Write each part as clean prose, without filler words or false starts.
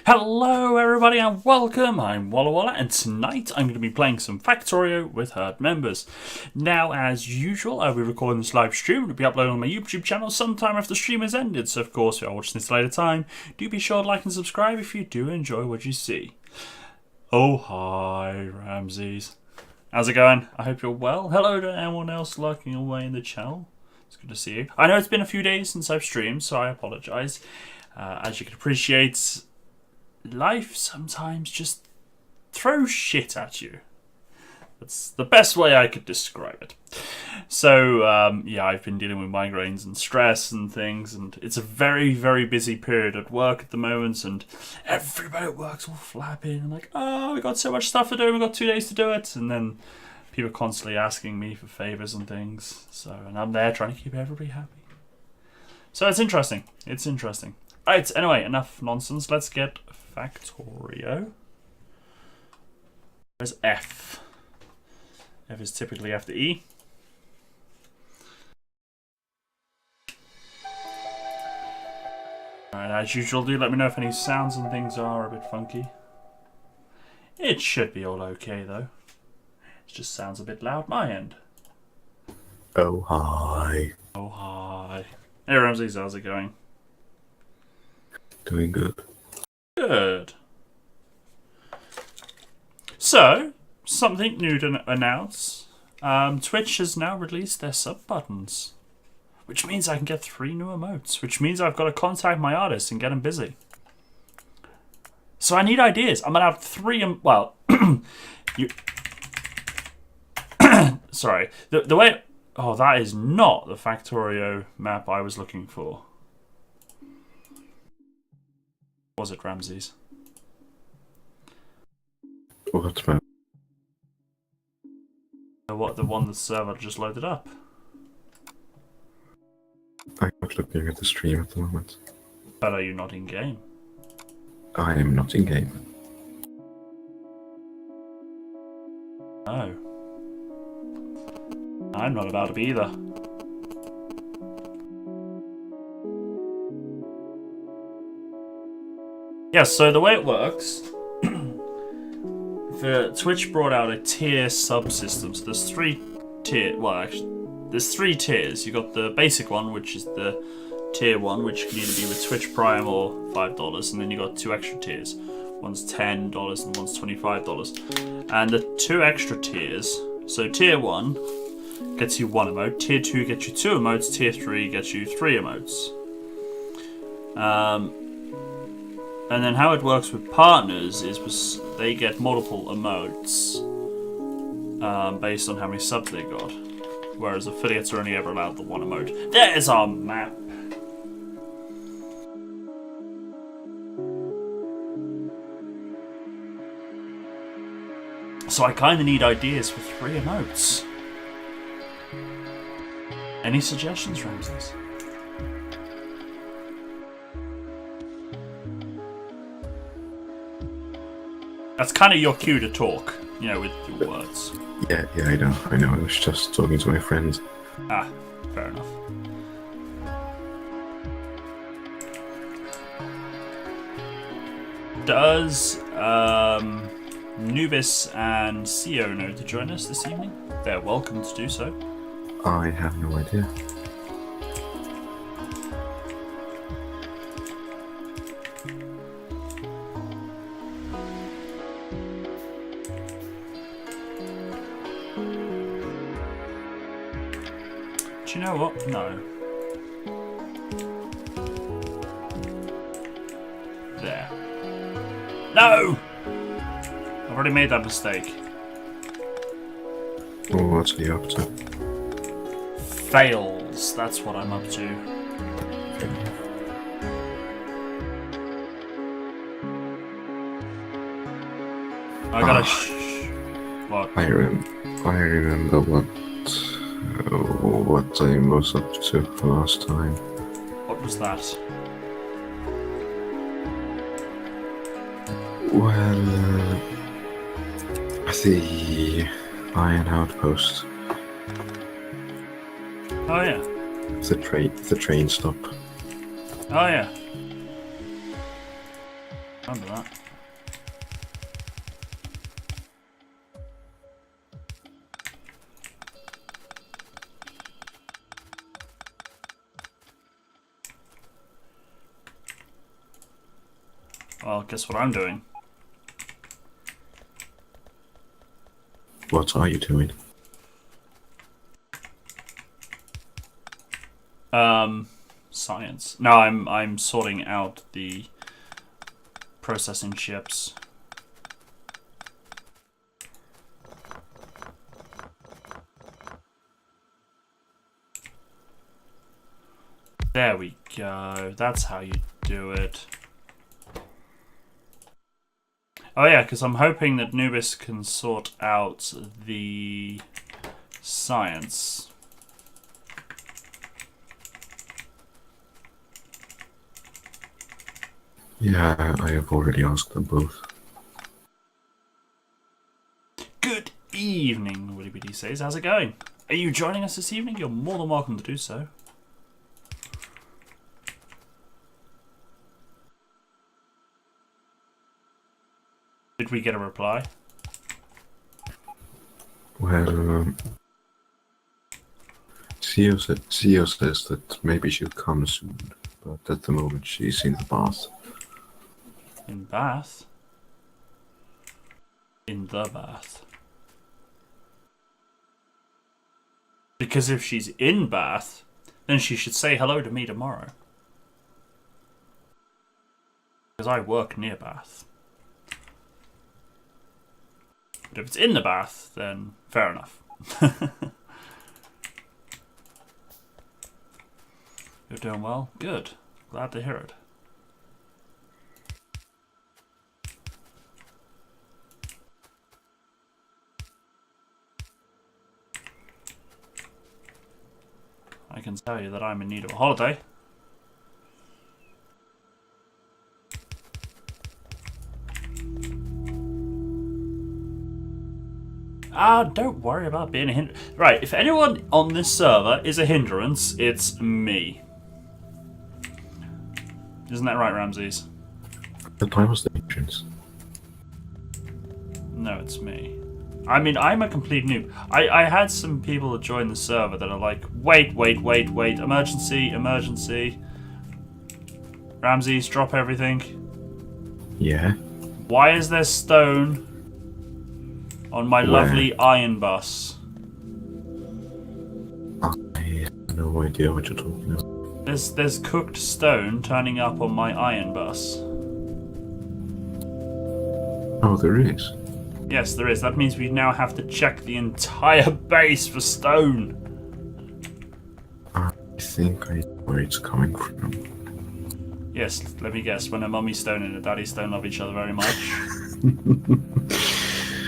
Hello everybody and welcome, I'm Walla and tonight I'm going to be playing some Factorio with herd members. Now as usual I'll be recording this live stream, it'll be uploaded on my YouTube channel sometime after the stream has ended, so of course if you're watching this later time, do be sure to like and subscribe if you do enjoy what you see. Oh hi Ramses, how's it going? I hope you're well. Hello to anyone else lurking away in the channel, it's good to see you. I know it's been a few days since I've streamed, so I apologise. As you can appreciate, life sometimes just throws shit at you. That's the best way I could describe it. So, yeah, I've been dealing with migraines and stress and things, and it's a very, very busy period at work at the moment, and everybody at work's all flapping, and like, oh, we got so much stuff to do, we got 2 days to do it, and then people are constantly asking me for favours and things, so, and I'm there trying to keep everybody happy. So it's interesting, Right, anyway, enough nonsense. Let's get Factorio. Where's F? F is typically after E. Alright, as usual, do let me know if any sounds and things are a bit funky. It should be all okay, though. It just sounds a bit loud my end. Oh, hi. Oh, hi. Hey, Ramses, how's it going? Doing good. Good. So, something new to announce. Twitch has now released their sub buttons. Which means I can get 3 new emotes. Which means I've got to contact my artists and get them busy. So I need ideas. I'm going to have 3... well, you... sorry. The way... oh, that is not the Factorio map I was looking for. Was it, Ramses? What map? The one the server just loaded up. I'm not looking at the stream at the moment. But are you not in game? I am not in game. No. I'm not about to be either. Yes, so the way it works, Twitch brought out a tier subsystem. So there's 3 tier. Well, actually, there's 3 tiers. You got the basic one, which is the tier 1, which can either be with Twitch Prime or $5, and then you got 2 extra tiers. One's $10 and one's $25. And the 2 extra tiers. So tier 1 gets you 1 emote. Tier 2 gets you 2 emotes. Tier 3 gets you 3 emotes. And then how it works with partners is they get multiple emotes based on how many subs they got. Whereas affiliates are only ever allowed the 1 emote. There's our map. So I kind of need ideas for 3 emotes. Any suggestions, Ramses? That's kind of your cue to talk, you know, with your words. Yeah, I know. I was just talking to my friends. Ah, fair enough. Does Nubis and CEO know to join us this evening? They're welcome to do so. I have no idea. Do you know what? No. There. No! I've already made that mistake. Oh, what's he up to? Fails. That's what I'm up to. I gotta what? I remember what I was up to last time. What was that? Well, the Iron Outpost. Oh yeah. The train stop. Oh yeah. Remember that. Well, guess what I'm doing? What are you doing? Science. No, I'm sorting out the processing chips. There we go. That's how you do it. Oh yeah, because I'm hoping that Nubis can sort out the science. Yeah, I have already asked them both. Good evening, Willy Biddy says. How's it going? Are you joining us this evening? You're more than welcome to do so. Did we get a reply? Well, CEO says that maybe she'll come soon, but at the moment she's in the bath. In Bath? In the Bath. Because if she's in Bath, then she should say hello to me tomorrow. Because I work near Bath. But if it's in the Bath, then fair enough. You're doing well? Good. Glad to hear it. I can tell you that I'm in need of a holiday. Don't worry about being a hindrance. Right, if anyone on this server is a hindrance, it's me. Isn't that right, Ramses? The time was the entrance. No, it's me. I mean, I'm a complete noob. I had some people that join the server that are like, wait, emergency. Ramses, drop everything. Yeah? Why is there stone on my Where? lovely iron bus? I have no idea what you're talking about. There's cooked stone turning up on my iron bus. Oh, there is? Yes, there is. That means we now have to check the entire base for stone. I think I know where it's coming from. Yes, let me guess. When a mummy stone and a daddy stone love each other very much.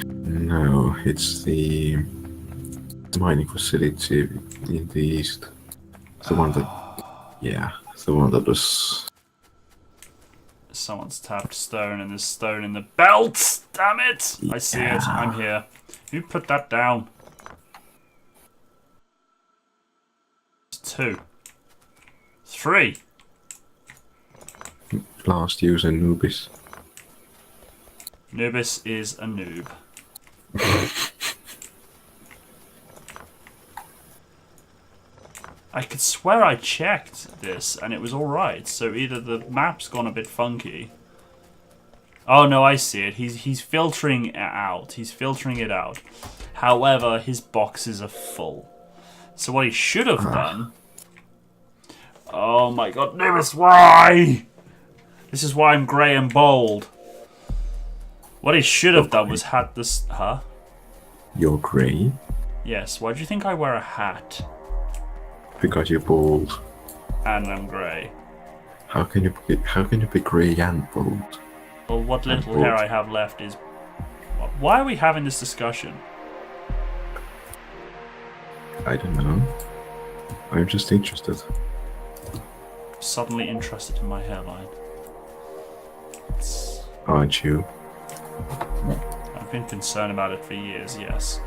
No, it's the mining facility in the east. The one that... Yeah, the one that was... Someone's tapped stone and there's stone in the belt! Damn it! I see it. I'm here. Who put that down? It's 2. 3. Last user Nubis. Nubis is a noob. I could swear I checked this and it was alright, so either the map's gone a bit funky. Oh no, I see it. He's filtering it out. He's filtering it out. However, his boxes are full. So what he should have done... Oh my god, Nimbus, why? This is why I'm grey and bold. What he should have done was had this... Huh? You're grey? Yes, why do you think I wear a hat? Because you're bald. And I'm grey. How can you be grey and bald? Well, what little hair I have left is... Why are we having this discussion? I don't know. I'm just interested. Suddenly interested in my hairline. Aren't you? I've been concerned about it for years, yes.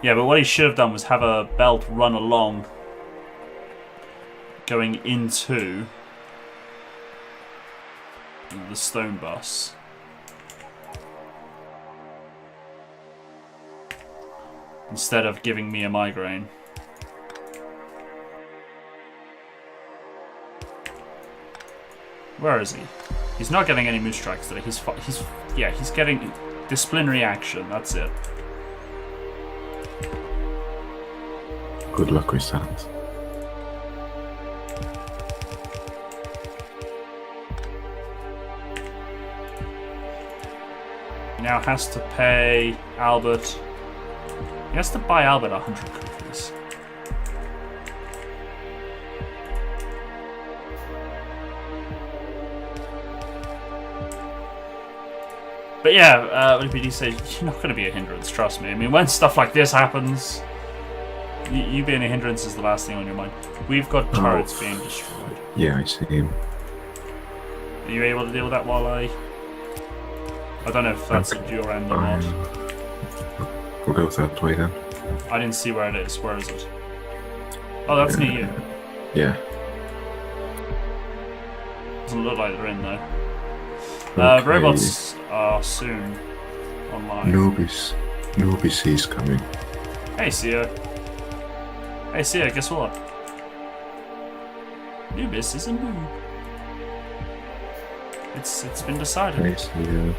Yeah, but what he should have done was have a belt run along, going into the stone bus. Instead of giving me a migraine. Where is he? He's not getting any moose tracks today. He's getting disciplinary action. That's it. Good luck with that. He now has to pay Albert. He has to buy Albert 100 cookies. But yeah, BD says you're not going to be a hindrance, trust me. I mean, when stuff like this happens, you being a hindrance is the last thing on your mind. We've got turrets being destroyed. Yeah, I see him. Are you able to deal with that while I don't know if that's at your end or not. We'll go that way then. I didn't see where it is. Where is it? Oh, that's near you. Yeah. Doesn't look like they're in though. Okay. Robots are soon online. Nobis is coming. Hey, Sia. Hey, Sia, guess what? Nubis is a noob. It's been decided. Hey, Sia.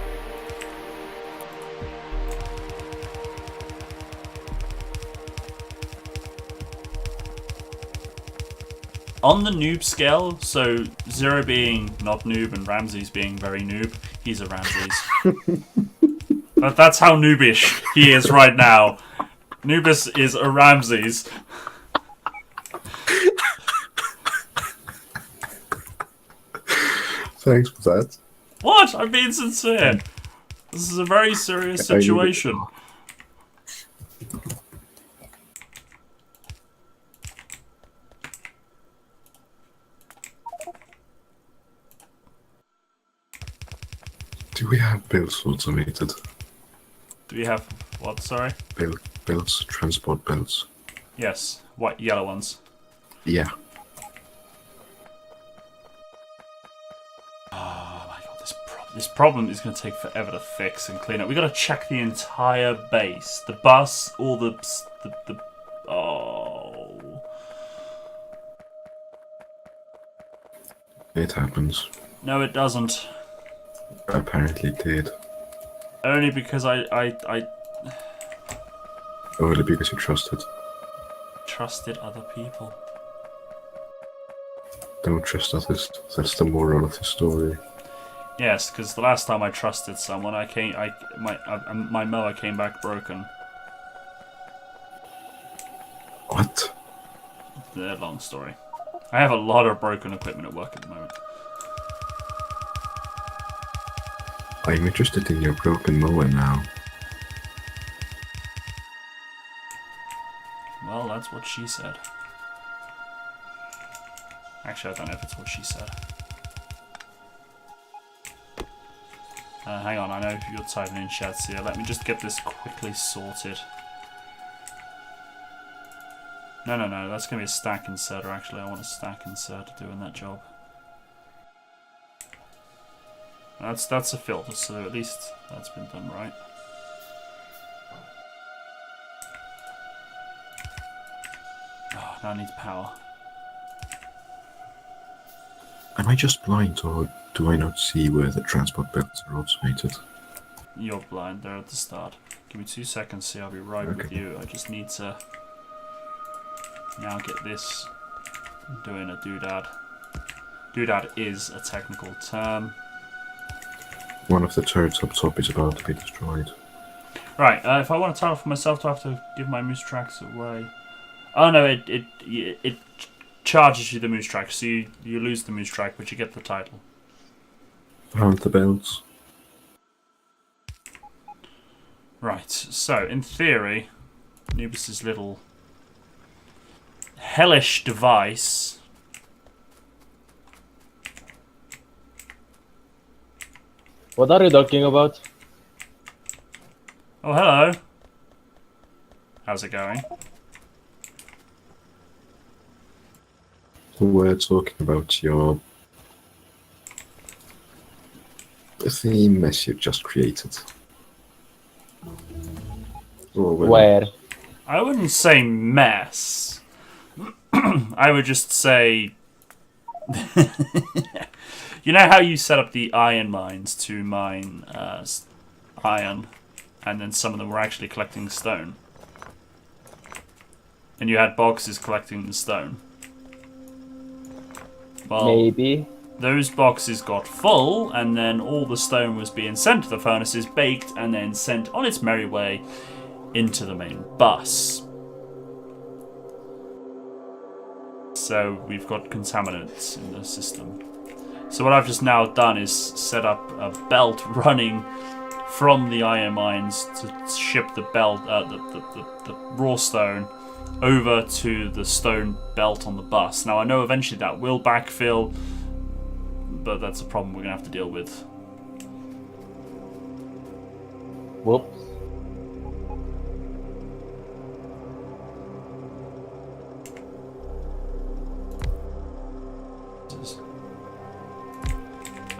On the noob scale, so 0 being not noob and Ramses being very noob, he's a Ramses. That's how noobish he is right now. Nubis is a Ramses. Thanks for that. What? I'm being sincere. This is a very serious situation. Do we have belts automated? Do we have what? Sorry. Belts, transport belts. Yes, white, yellow ones. Yeah. Oh my god, this problem is going to take forever to fix and clean up. We got to check the entire base, the bus, all the oh. It happens. No, it doesn't. Apparently it did. Only because I Only because you trusted. trusted other people. Don't trust others. That's the moral of the story. Yes, because the last time I trusted someone, my mower came back broken. What? Yeah, long story. I have a lot of broken equipment at work at the moment. I'm interested in your broken mower now. Well, that's what she said. Actually, I don't know if it's what she said. Hang on, I know you're typing in chats here. Let me just get this quickly sorted. No, that's going to be a stack inserter, actually. I want a stack inserter doing that job. That's a filter, so at least that's been done right. Oh, now I need power. Am I just blind, or do I not see where the transport belts are automated? You're blind, they're at the start. Give me 2 seconds, see, I'll be right with you. I just need to now get this doing a doodad. Doodad is a technical term. One of the turrets up top is about to be destroyed. Right, if I want a title for myself, do I have to give my moose tracks away? Oh no, it charges you the moose track, so you lose the moose track, but you get the title. Found the belts. Right, so in theory, Nubis's little hellish device What are you talking about? Oh, hello. How's it going? We're talking about your... the mess you just created. Or Where? I wouldn't say mess. I would just say... You know how you set up the iron mines to mine iron, and then some of them were actually collecting stone? And you had boxes collecting the stone. Well, Maybe. those boxes got full, and then all the stone was being sent to the furnaces, baked, and then sent on its merry way into the main bus. So we've got contaminants in the system. So what I've just now done is set up a belt running from the iron mines to ship the belt, the raw stone over to the stone belt on the bus. Now I know eventually that will backfill. but that's a problem we're gonna have to deal with. Whoops.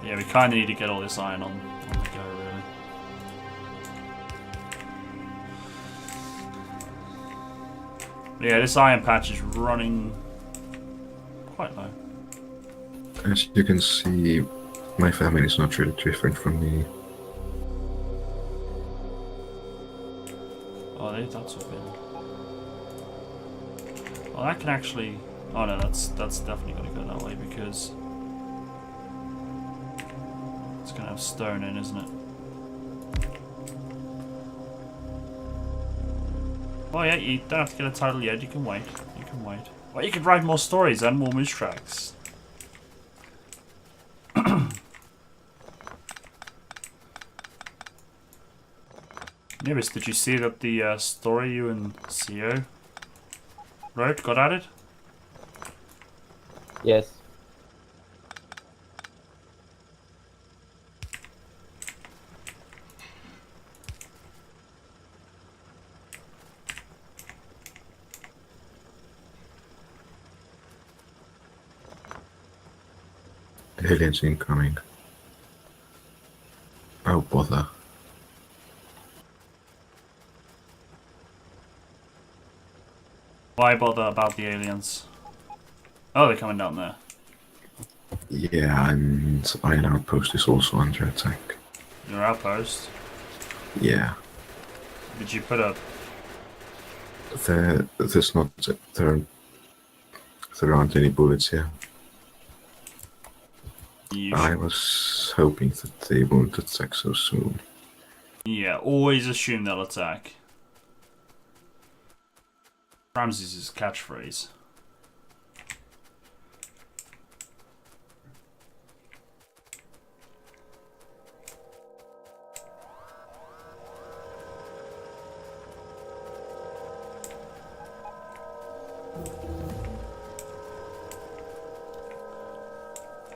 Yeah, we kind of need to get all this iron on the go, really. Yeah, this iron patch is running quite low. As you can see, my family is not really different from me. Oh, that's all been. Well, that can actually. Oh no, that's definitely going to go that way because it's going to have stone in, isn't it? Oh yeah, you don't have to get a title yet. You can wait. You can wait. Well, you could write more stories and more moose tracks. Nibis, did you see that the story you and CEO wrote got added? Yes. Aliens incoming. Oh bother. Why bother about the aliens? Oh, they're coming down there. Yeah, and Iron Outpost is also under attack. Your outpost. Yeah. Did you put up? There's not there aren't any bullets here. I was hoping that they won't attack so soon. Yeah, always assume they'll attack. Ramses' catchphrase.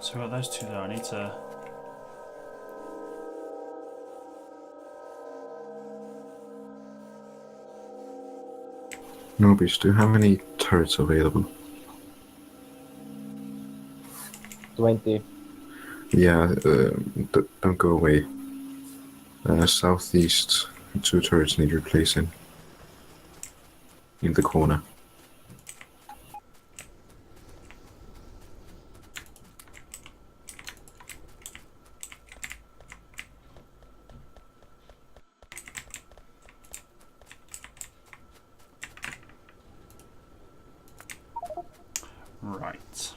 So we got those two there. I need to. Nobis, do you have any turrets available? 20. Yeah, don't go away. Southeast, 2 turrets need replacing. In the corner. Right.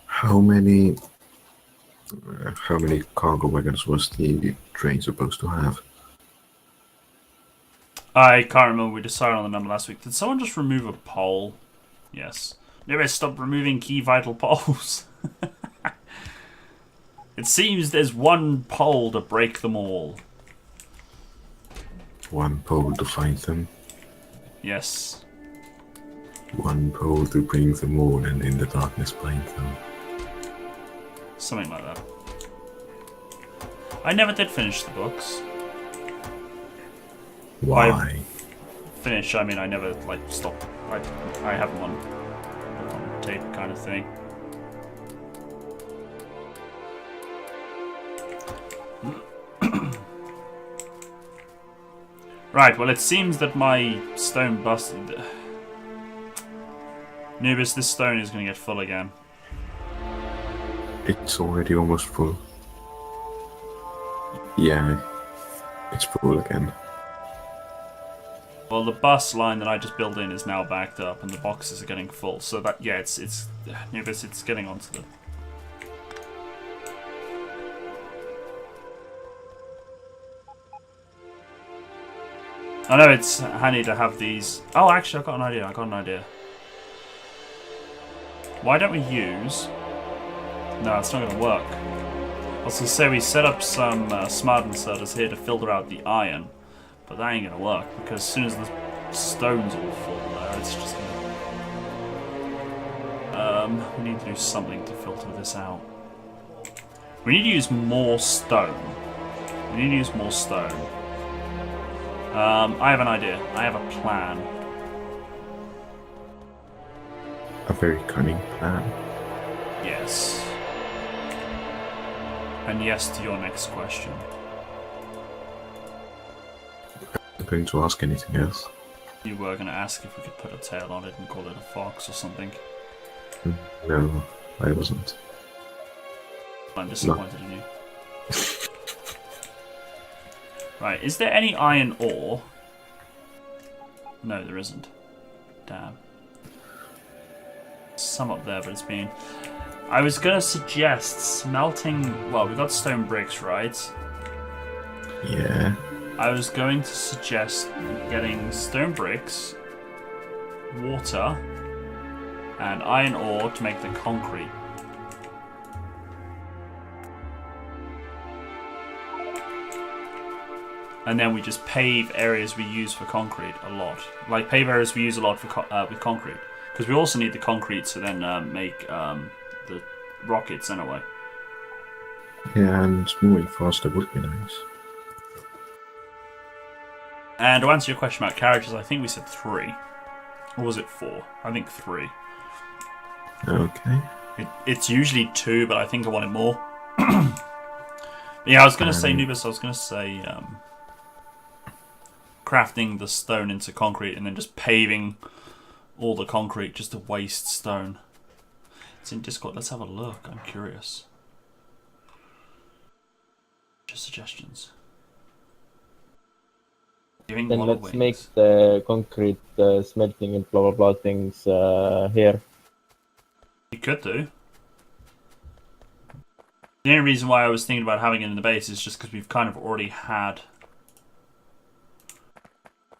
How many cargo wagons was the train supposed to have? I can't remember. We decided on the number last week. Did someone just remove a pole? Yes. Maybe stop removing key vital poles. It seems there's one pole to break them all. One pole to find them. Yes. One pole to bring them all and in the darkness blind them. Something like that. I never did finish the books. Why? Finish, I mean I never like stopped. I have them on tape kind of thing. Right, well it seems that my stone busted. Nubis, this stone is going to get full again. It's already almost full. Yeah, it's full again. Well, the bus line that I just built in is now backed up, and the boxes are getting full. So that, yeah, it's Nubis, it's getting onto the. I know it's handy to have these. Oh, actually, I got an idea. Why don't we use? No, it's not going to work. I was going to say we set up some smart inserters here to filter out the iron, but that ain't going to work because as soon as the stone's all full there, it's just going to. We need to do something to filter this out. We need to use more stone. I have an idea. I have a plan. A very cunning plan. Yes. And yes to your next question. I'm going to ask anything else. You were going to ask if we could put a tail on it and call it a fox or something. No, I wasn't. I'm disappointed in you. Right, is there any iron ore? No, there isn't. Damn. Some up there, but it's been... I was going to suggest smelting... Well, we got stone bricks, right? Yeah. I was going to suggest getting stone bricks, water, and iron ore to make the concrete. And then we just pave areas we use for concrete a lot. Like pave areas we use a lot for with concrete. Because we also need the concrete to then make the rockets anyway. Yeah, and moving faster would be nice. And to answer your question about carriages, I think we said 3. Or was it 4? I think 3. Okay. It's usually 2, but I think I wanted more. Yeah, I was going to say, Nubis, I was going to say crafting the stone into concrete and then just paving all the concrete just to waste stone. It's in Discord. Let's have a look. I'm curious. Just suggestions. Giving Then Walla let's wings. make the concrete smelting and blah blah blah things here. You could do. The only reason why I was thinking about having it in the base is just because we've kind of already had...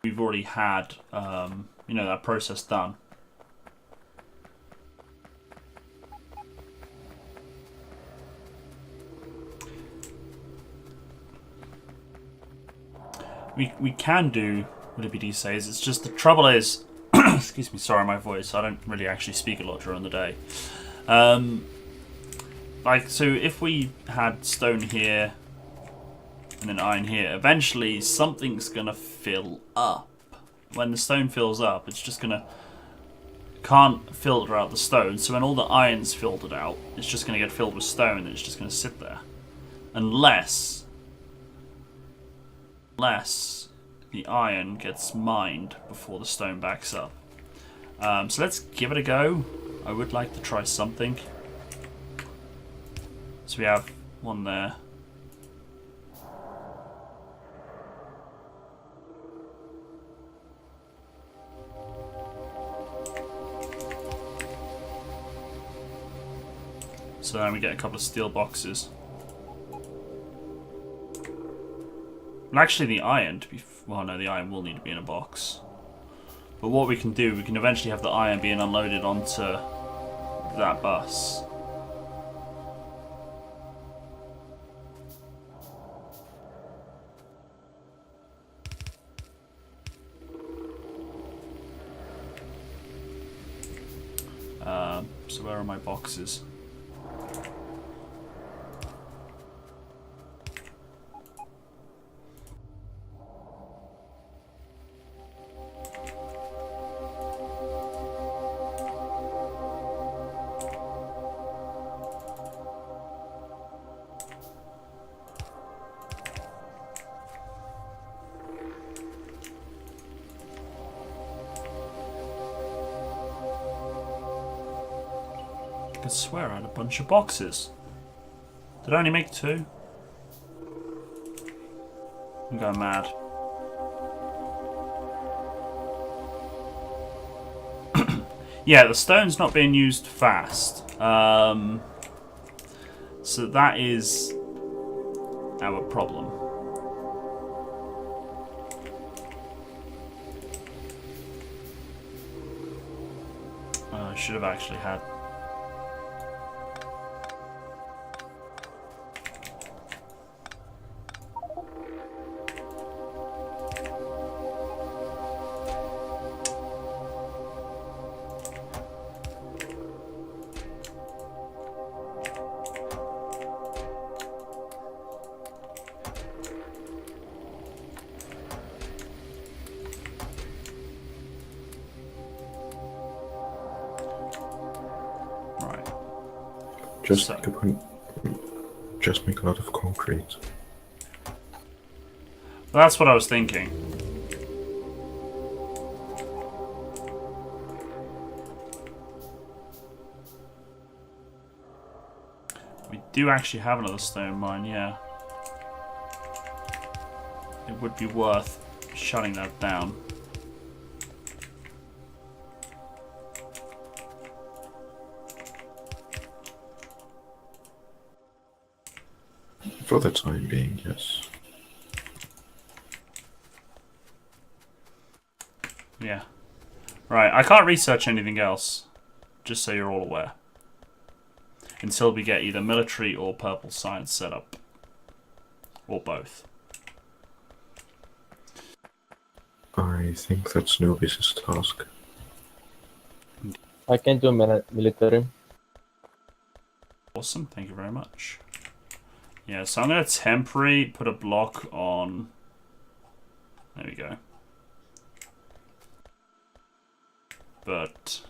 We've already had, you know, that process done. We can do what BD says. It's just the trouble is, excuse me, sorry my voice. I don't really actually speak a lot during the day. Like, so if we had stone here and then iron here, eventually something's gonna fill up. When the stone fills up, it's just gonna can't filter out the stone. So when all the iron's filtered out, it's just gonna get filled with stone and it's just gonna sit there, unless the iron gets mined before the stone backs up. So let's give it a go. I would like to try something. So we have one there. So then we get a couple of steel boxes. And actually the iron, well no, the iron will need to be in a box. But what we can do, we can eventually have the iron being unloaded onto that bus. So where are my boxes? I swear I had a bunch of boxes. Did I only make 2? I'm going mad. Yeah, the stone's not being used fast. So that is our problem. I should have actually had. Just So- make a point. Just make a lot of concrete. That's what I was thinking. We do actually have another stone mine, yeah. It would be worth shutting that down. For the time being, yes. Yeah. Right, I can't research anything else. Just so you're all aware. Until we get either military or purple science set up. Or both. I think that's Nobis' task. I can do military. Awesome, thank you very much. Yeah, so I'm going to temporary put a block on... There we go. But...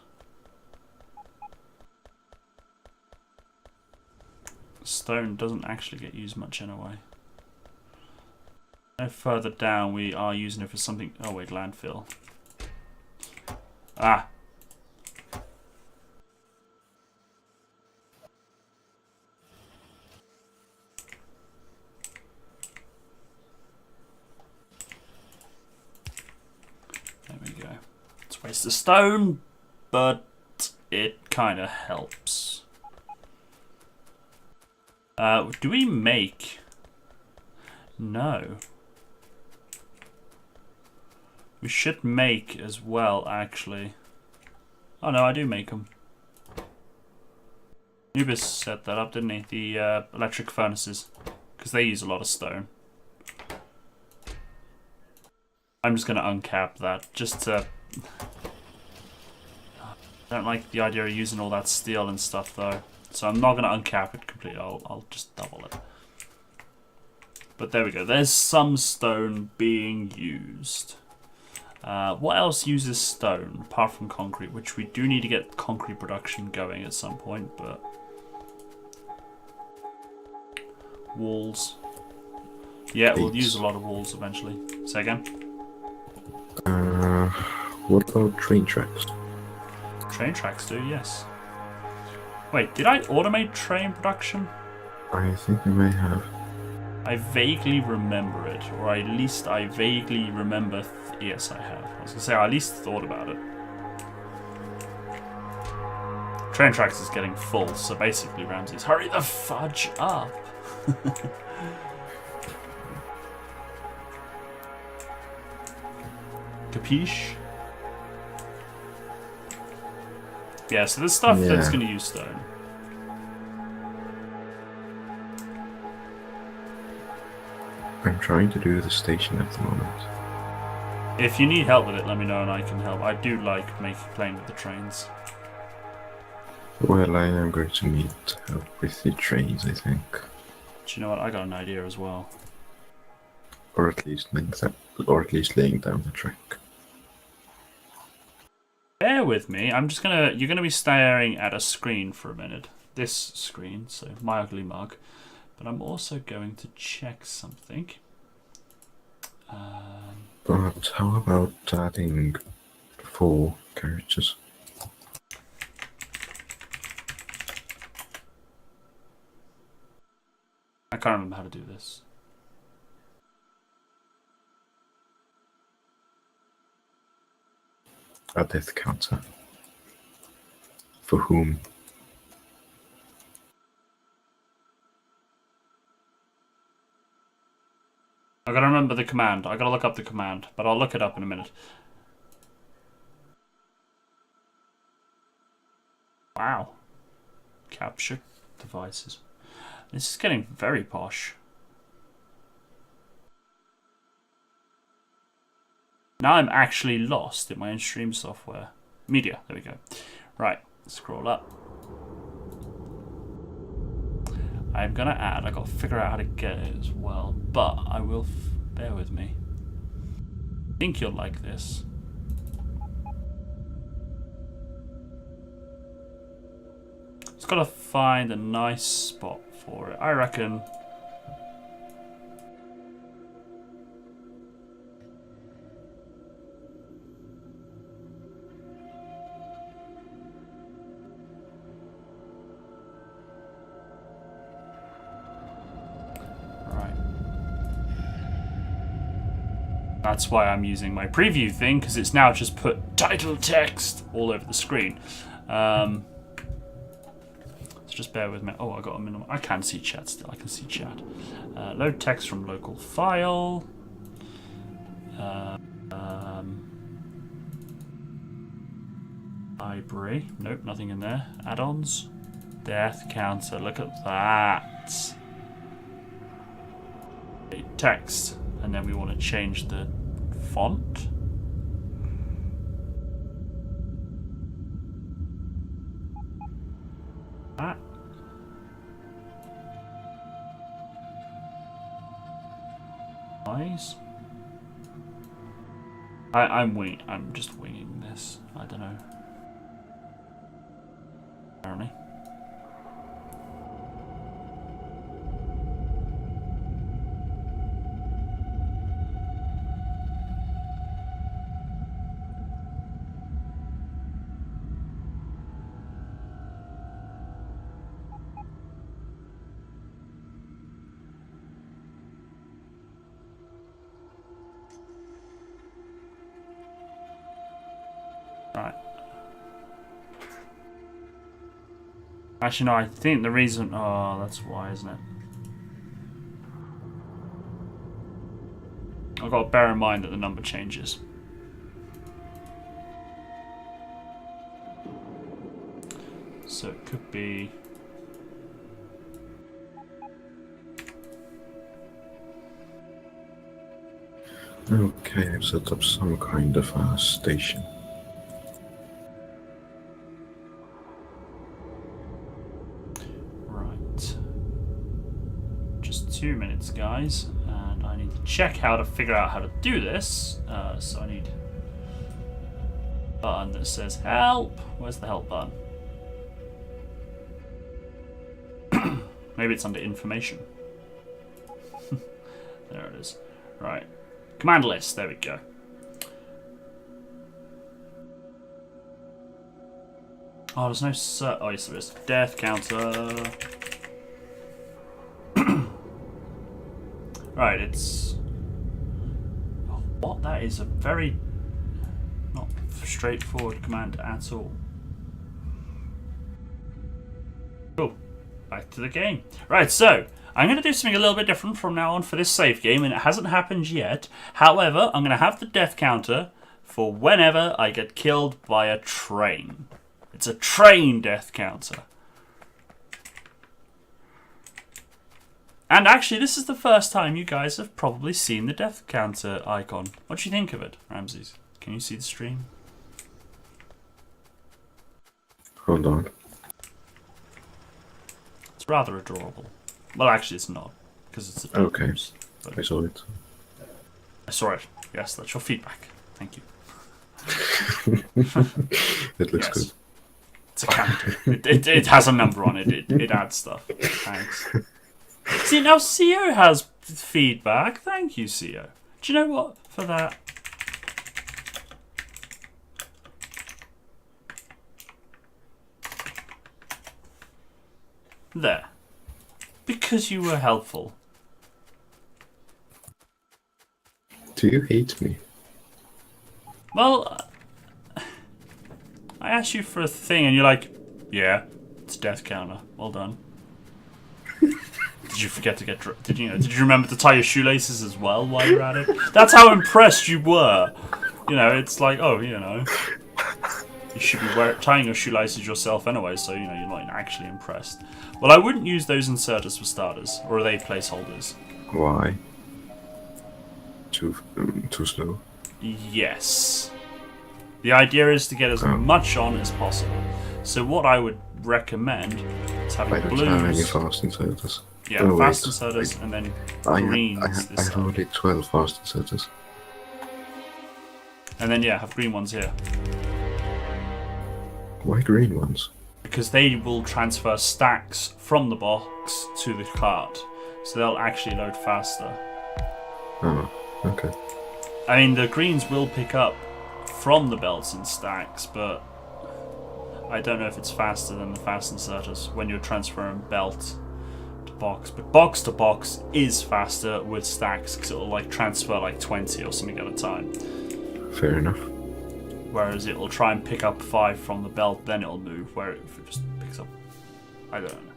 stone doesn't actually get used much anyway. No further down we are using it for something... Oh wait, landfill. Ah! There we go. Let's waste the stone, but it kind of helps. Do we make... No. We should make as well, actually. Oh no, I do make them. Nubis set that up, didn't he? The electric furnaces. Because they use a lot of stone. I'm just going to uncap that, just to... I don't like the idea of using all that steel and stuff, though. So I'm not going to uncap it completely, I'll just double it. But there we go, there's some stone being used. What else uses stone, apart from concrete, which we do need to get concrete production going at some point, but... Walls. Yeah, we'll use a lot of walls eventually. Say again? What about train tracks? Train tracks do, yes. Wait, did I automate train production? I think I may have. I vaguely remember it, or at least I vaguely remember... yes, I have. I was going to say, I at least thought about it. Train tracks is getting full, so basically Ramses, hurry the fudge up! Capiche? Yeah, so there's stuff that's going to use stone. I'm trying to do the station at the moment. If you need help with it, let me know and I can help. I do like playing with the trains. Well, I am going to need help with the trains, I think. Do you know what? I got an idea as well. Or at least laying down the track. Bear with me. You're gonna be staring at a screen for a minute. This screen, so my ugly mug. But I'm also going to check something. But how about adding 4 carriages? I can't remember how to do this. A death counter. For whom? I gotta remember the command. I gotta look up the command, but I'll look it up in a minute. Wow. Capture devices. This is getting very posh. Now I'm actually lost in my own stream software. Media, there we go. Right, scroll up. I'm gonna add, I gotta figure out how to get it as well, but I will, bear with me. I think you'll like this. Just gotta find a nice spot for it. I reckon. That's why I'm using my preview thing, because it's now just put title text all over the screen. So just bear with me. Oh, I got a minimum. I can see chat still. I can see chat. Load text from local file. Library. Nope, nothing in there. Add-ons. Death counter. Look at that. Text. And then we want to change the font. That. Eyes. I'm just winging this. I don't know. Apparently. Right. Actually, no, I think the reason... Oh, that's why, isn't it? I've got to bear in mind that the number changes. So it could be... Okay, I've set up some kind of a station. Right. Just 2 minutes, guys. And I need to check how to figure out how to do this. So I need a button that says help. Where's the help button? Maybe it's under information. There it is. Right. Command list. There we go. Oh, there's no... Oh, yes, there is. Death counter. Right, it's... Oh, what? That is a very... not straightforward command at all. Cool. Back to the game. Right, so... I'm going to do something a little bit different from now on for this save game, and it hasn't happened yet. However, I'm going to have the death counter for whenever I get killed by a train. It's a train death counter. And actually, this is the first time you guys have probably seen the death counter icon. What do you think of it, Ramses? Can you see the stream? Hold on. It's rather adorable. Well, actually, it's not, because it's a Okay, but I saw it. I saw it. Yes, that's your feedback. Thank you. It looks Yes. good. It's a counter. It has a number on it. It adds stuff. Thanks. See, now CEO has feedback. Thank you, CEO. Do you know what? For that. There. Because you were helpful. Do you hate me? Well, I asked you for a thing and you're like, yeah, it's death counter. Well done. Did you forget to get... Did you remember to tie your shoelaces as well while you're at it? That's how impressed you were. You know, it's like, oh, you know. You should be tying your shoelaces yourself anyway, so, you know, you're not actually impressed. Well, I wouldn't use those inserters for starters. Or are they placeholders? Why? Too slow. Yes. The idea is to get as much on as possible. So what I would recommend is having I don't blues. have any fast inserters. Yeah, Oh, fast wait. inserters and then I greens this have side. only 12 fast inserters. And then, yeah, have green ones here. Why green ones? Because they will transfer stacks from the box to the cart. So they'll actually load faster. Oh, okay. I mean, the greens will pick up from the belts in stacks, but I don't know if it's faster than the fast inserters when you're transferring belt to box. But box to box is faster with stacks because it'll like transfer like 20 or something at a time. Fair enough. Whereas it'll try and pick up 5 from the belt, then it'll move. Where if it just picks up, I don't know.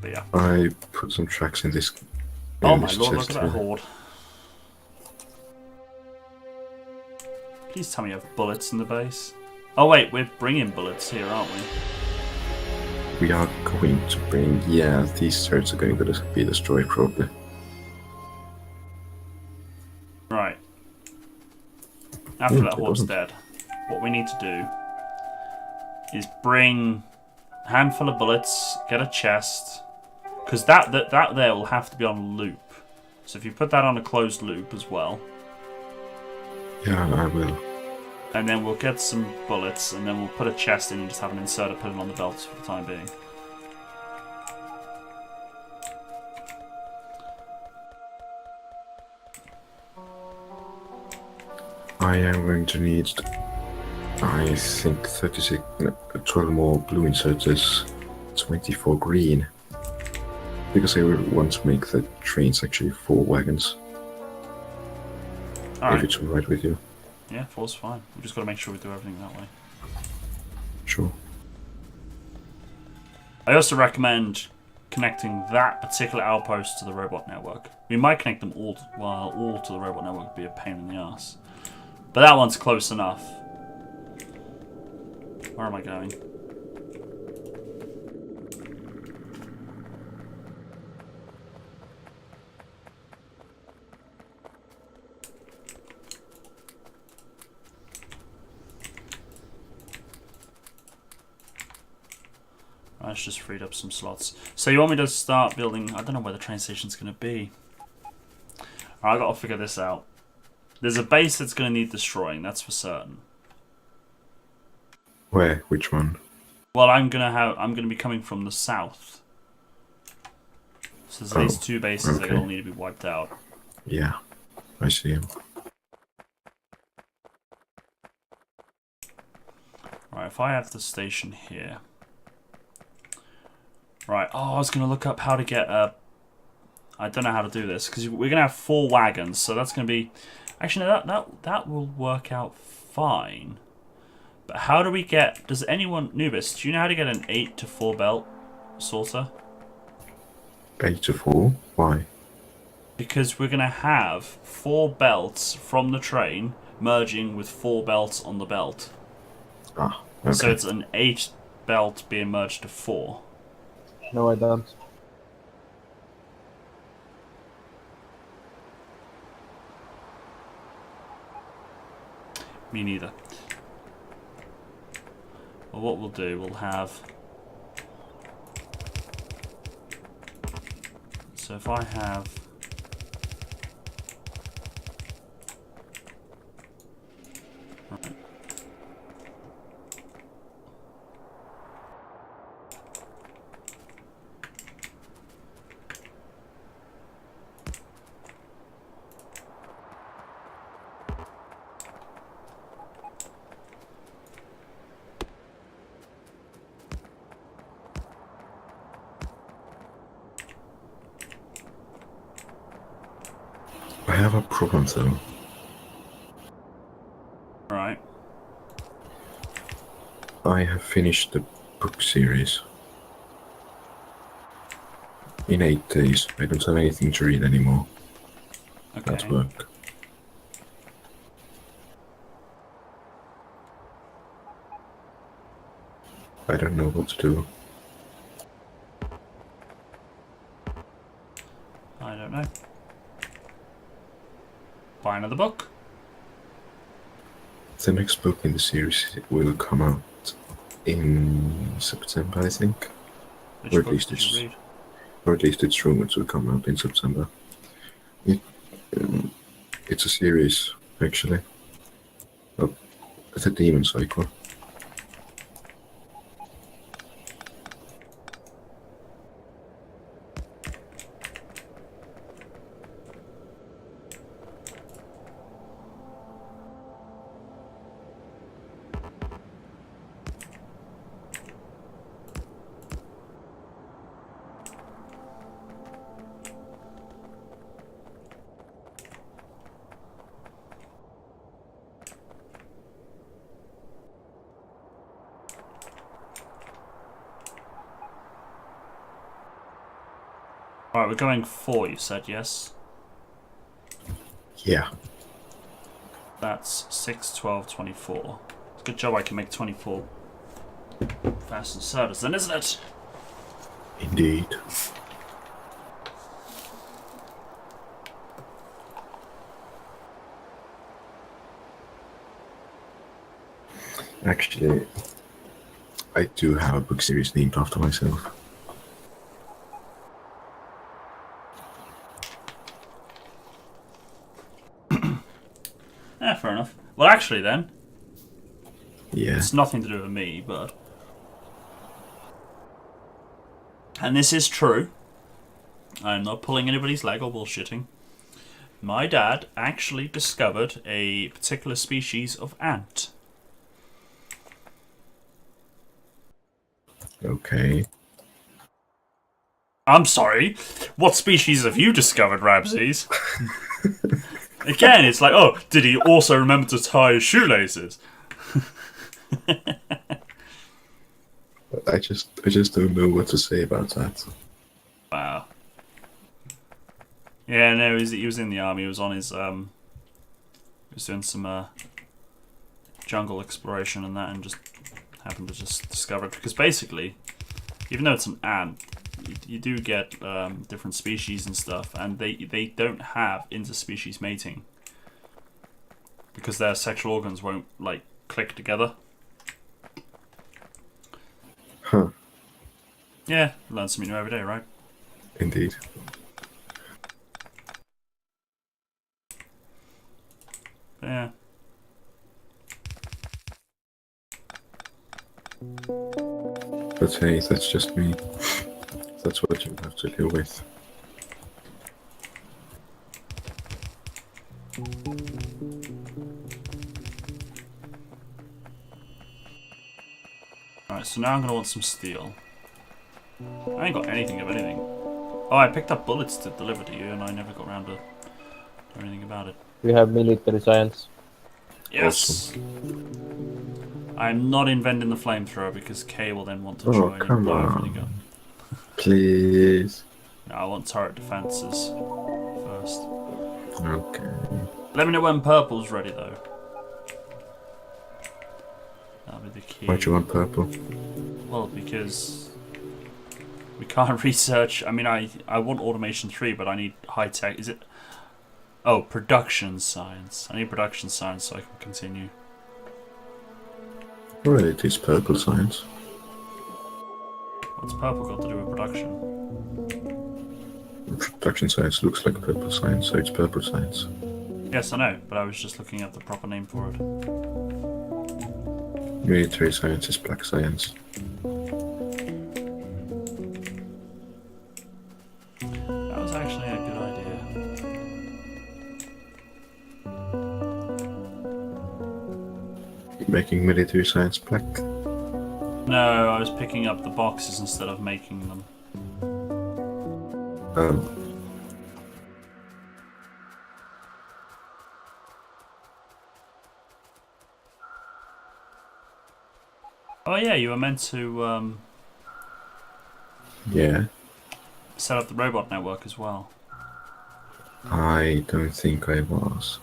But yeah. I put some tracks in this. Oh in my this lord! Look chest at that here. horde. Please tell me you have bullets in the base. Oh wait, we're bringing bullets here, aren't we? We are going to bring. Yeah, these turrets are going to be destroyed probably. Right. After that it horde's wasn't. dead, what we need to do is bring a handful of bullets, get a chest, because that there will have to be on a loop. So if you put that on a closed loop as well, Yeah, I will. and then we'll get some bullets, and then we'll put a chest in and just have an inserter put it on the belts for the time being. I am going to need, I think, 36, no, 12 more blue inserters, 24 green. Because I will want to make the trains actually 4 wagons. If Alright. it's alright with you. Yeah, 4's fine. We just got to make sure we do everything that way. Sure. I also recommend connecting that particular outpost to the robot network. We might connect them all to the robot network would be a pain in the ass. But that one's close enough. Where am I going? That's just freed up some slots. So you want me to start building... I don't know where the train station's going to be. Alright, I've got to figure this out. There's a base that's going to need destroying, that's for certain. Where? Which one? Well, I'm gonna be coming from the south. So there's these 2 bases that all need to be wiped out. Yeah, I see him. Right, if I have the station here. Right, oh, I was gonna look up how to get a... I don't know how to do this, because we're gonna have 4 wagons, so that's gonna be... Actually, no, that will work out fine. But how do we get... Does anyone... Nubis, do you know how to get an 8 to 4 belt sorter? 8 to 4? Why? Because we're going to have 4 belts from the train merging with 4 belts on the belt. Ah, okay. So it's an 8 belt being merged to 4. No, I don't. Me neither. Well, what we'll do, we'll have... So if I have... Right. have a problem though. Right. I have finished the book series in 8 days. I don't have anything to read anymore Okay. at work. I don't know what to do. I don't know. Buy another book. The next book in the series will come out in September, I think. Which Or at book least did you read? Or at least it's rumored to come out in September. It's a series, actually. It's a demon cycle. Alright, we're going 4, you said, yes? Yeah. That's 6, 12, 24. It's a good job I can make 24 fast and sodas then, isn't it? Indeed. Actually, I do have a book series named after myself. Yeah, fair enough. Well, actually then, Yeah. it's nothing to do with me, but... And this is true. I'm not pulling anybody's leg or bullshitting. My dad actually discovered a particular species of ant. Okay. I'm sorry, what species have you discovered, Ramses? Again, it's like, oh, did he also remember to tie his shoelaces? I just don't know what to say about that. Wow. Yeah, no, he was in the army. He was on his he was doing some jungle exploration and that, and just happened to just discover it. Because basically, even though it's an ant, you do get different species and stuff, and they don't have interspecies mating because their sexual organs won't like click together. Huh. Yeah, learn something new every day, right? Indeed. Yeah. But hey, that's just me. That's what you have to deal with. Alright, so now I'm gonna want some steel. I ain't got anything of anything. Oh, I picked up bullets to deliver to you, and I never got around to do anything about it. We have military science. Yes! I'm not inventing the flamethrower because Kay will then want to Oh, join and come blow on. everything up. Please. No, I want turret defenses first. Okay. Let me know when purple's ready, though. That'll be the key. Why'd you want purple? Well, because we can't research. I mean, I want automation 3, but I need high tech. Is it? Oh, production science. I need production science so I can continue. Well, it is purple science. What's purple got to do with production? Production science looks like purple science, so it's purple science. Yes, I know, but I was just looking at the proper name for it. Military science is black science. That was actually a good idea. Making military science black. No, I was picking up the boxes instead of making them. Oh yeah, you were meant to Yeah, set up the robot network as well. I don't think I was.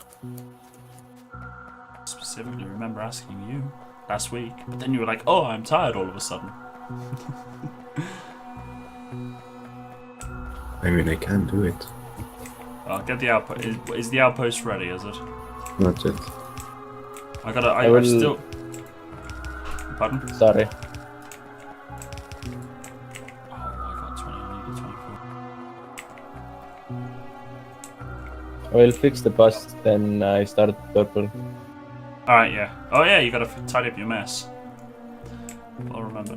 Specifically, remember asking you last week, but then you were like, "Oh, I'm tired," all of a sudden. I mean, I can do it. I'll get the outpost. Is the outpost ready? Is it? Not yet. I gotta. I will. I've still. Pardon? Sorry. Oh, I got 20. I needed 24. I will fix the bus, then I start purple. All right. Yeah. Oh yeah. You gotta tidy up your mess. I'll remember.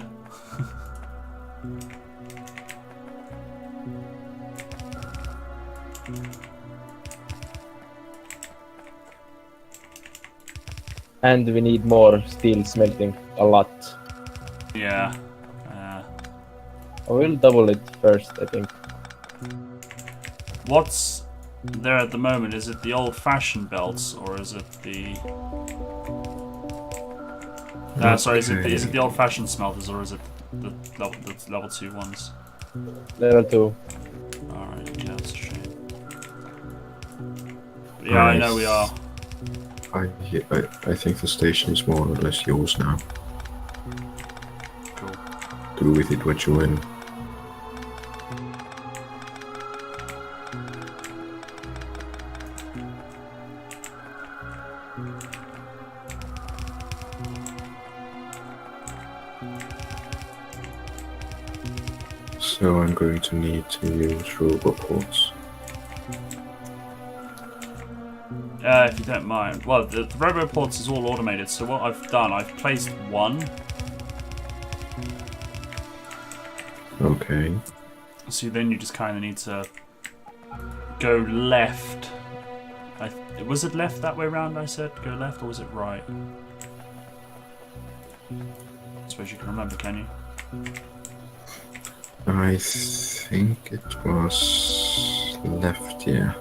And we need more steel smelting, a lot. Yeah. I will double it first, I think. What's there at the moment? Is it the old-fashioned belts, or is it the? Sorry. Is it the old-fashioned smelters, or is it the level 2 ones? Level 2. All right. Yeah, that's a shame. Yeah, I know we are. I think the station is more or less yours now. Cool. Do with it what you will. So I'm going to need to use roboports. If you don't mind. Well, the roboports is all automated, so what I've done, I've placed one. Okay. So then you just kind of need to go left. Was it left that way round, I said? Go left, or was it right? I suppose you can remember, can you? I think it was left, yeah.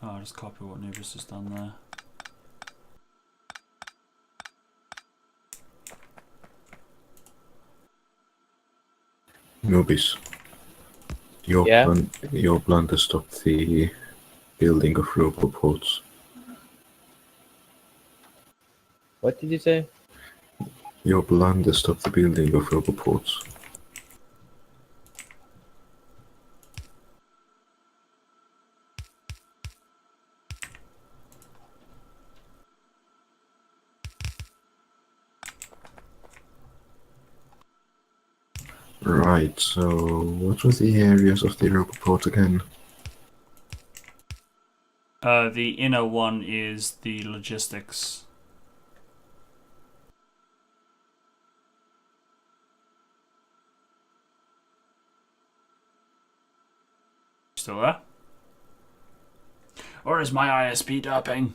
Oh, I'll just copy what Nubis has done there. Nobis, your plan to stop the building of roboports. What did you say? Your plan to stop the building of roboports. Right, so what were the areas of the roboport again? The inner one is the logistics. Still there? Or is my ISP derping?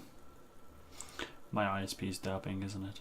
My ISP is derping, isn't it?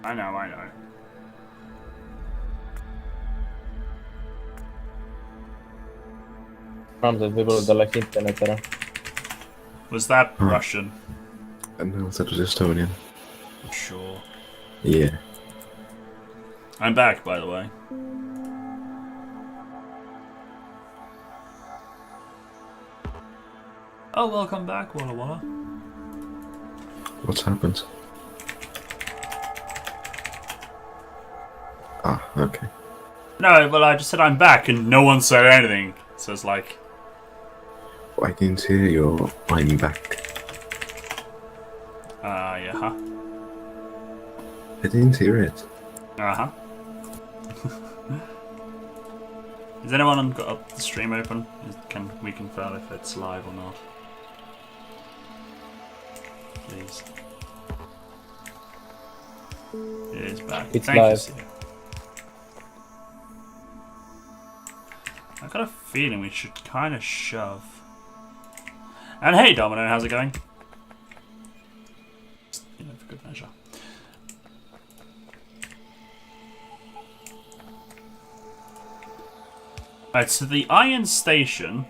I know. Ramses, võib-olla läks internet ära. Was that Russian? No, that was Estonian. Sure. Yeah. I'm back, by the way. Oh, welcome back, Walla Walla. What's happened? Ah, okay. No, well, I just said I'm back, and no one said anything. So it's like... I didn't hear your I'm back. Yeah, huh? I didn't hear it. Uh-huh. Has anyone got up the stream open? Can we confirm if it's live or not? Please. It is back. It's Thank live. you, Sia. I got a feeling we should kind of shove. And hey, Domino, how's it going? Just, you know, for good measure. Alright, so the iron station.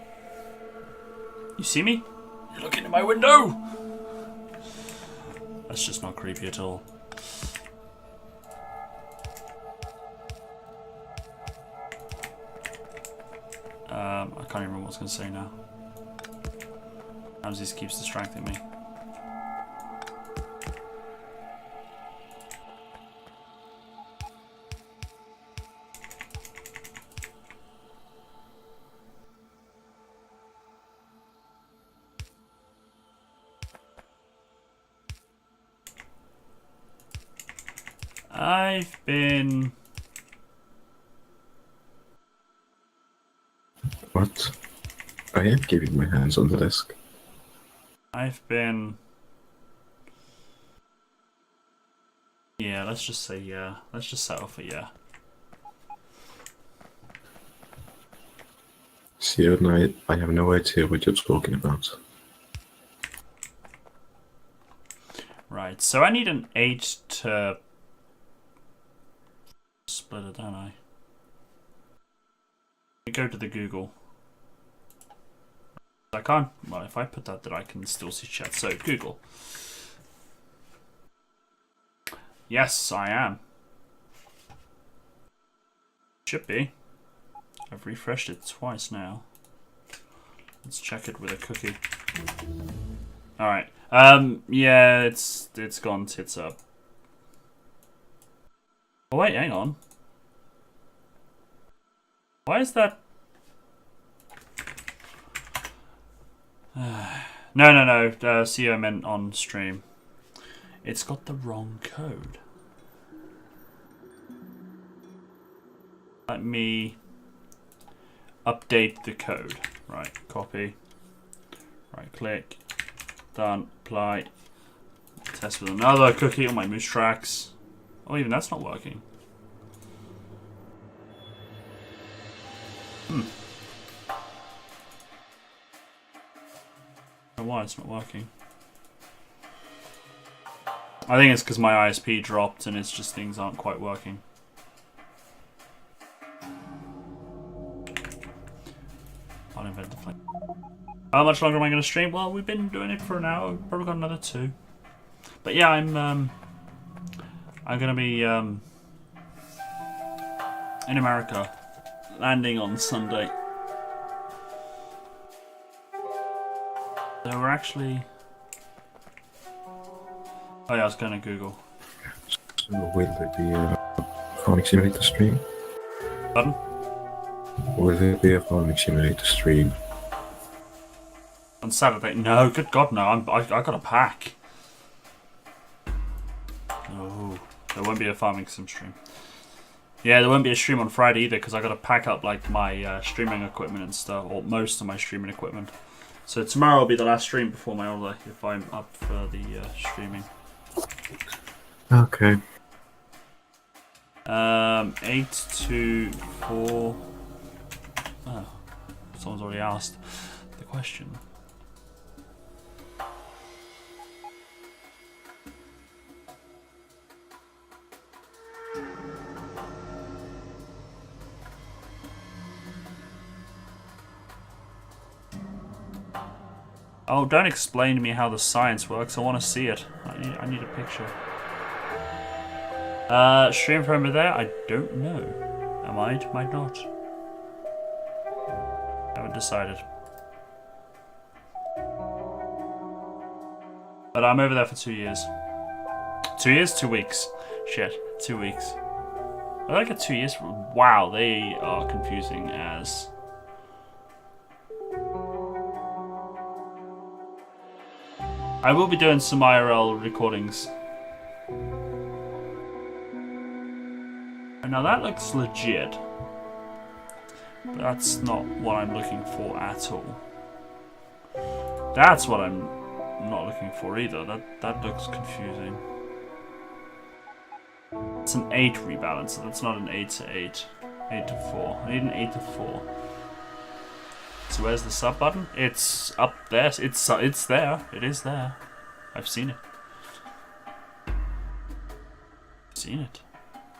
You see me? You're looking at my window! That's just not creepy at all. I can't even remember what I was going to say now. Ramses keeps distracting me. I've been... What? I am keeping my hands on the desk. I've been... Yeah, let's just say yeah. Let's just settle for yeah. See, I have no idea what you're talking about. Right, so I need an 8 to... split it, don't I? Go to the Google. I can't. Well, if I put that, then I can still see chat. So Google. Yes, I am. Should be. I've refreshed it twice now. Let's check it with a cookie. All right. Yeah, it's gone tits up. Oh wait, hang on. Why is that? No. CEO meant on stream. It's got the wrong code. Let me update the code. Right, copy. Right click. Done. Apply. Test with another cookie on my moose tracks. Oh, even that's not working. I don't know why it's not working. I think it's because my ISP dropped and it's just things aren't quite working. I'll invent the flame. How much longer am I going to stream? Well, we've been doing it for an hour. We've probably got another 2. But yeah, I'm going to be in America, landing on Sunday. So we're actually... Oh yeah, I was going to Google. So will there be a farming simulator stream? Pardon? Will there be a farming simulator stream? On Saturday? No, good God, no. I got to pack. No, there won't be a farming sim stream. Yeah, there won't be a stream on Friday either because I got to pack up like my streaming equipment and stuff, or most of my streaming equipment. So tomorrow will be the last stream before my holiday if I'm up for the streaming. Okay. 8 to 4. Oh, someone's already asked the question. Oh, don't explain to me how the science works. I want to see it. I need a picture. Stream from over there? I don't know. I might not. Haven't decided. But I'm over there for 2 years. 2 years? 2 weeks. Shit, 2 weeks. I like it 2 years. Wow, they are confusing as. I will be doing some IRL recordings. And now that looks legit. But that's not what I'm looking for at all. That's what I'm not looking for either. That looks confusing. It's an 8 rebalancer. That's not an 8 to 8. 8 to 4. I need an 8 to 4. So where's the sub button? It's up there. It's there. It is there. I've seen it. I've seen it.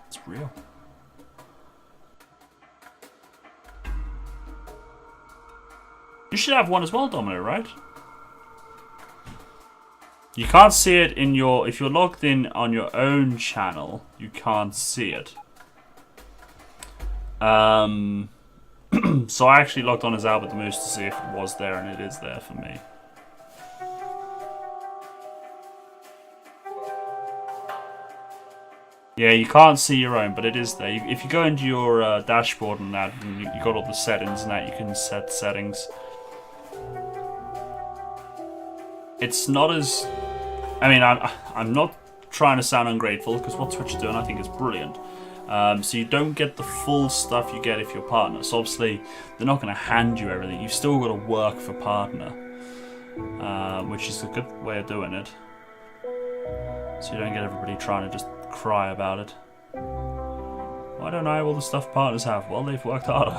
It's real. You should have one as well, Domino, right? You can't see it in your... If you're logged in on your own channel, you can't see it. So I actually logged on as Albert the Moose to see if it was there, and it is there for me. Yeah, you can't see your own, but it is there. If you go into your dashboard and that, and you got all the settings and that, you can set settings. It's not as... I mean, I'm not trying to sound ungrateful, because what Twitch is doing I think is brilliant. So you don't get the full stuff you get if you're partner. So obviously, they're not going to hand you everything. You've still got to work for partner, which is a good way of doing it. So you don't get everybody trying to just cry about it. Why don't I have all the stuff partners have? Well, they've worked harder.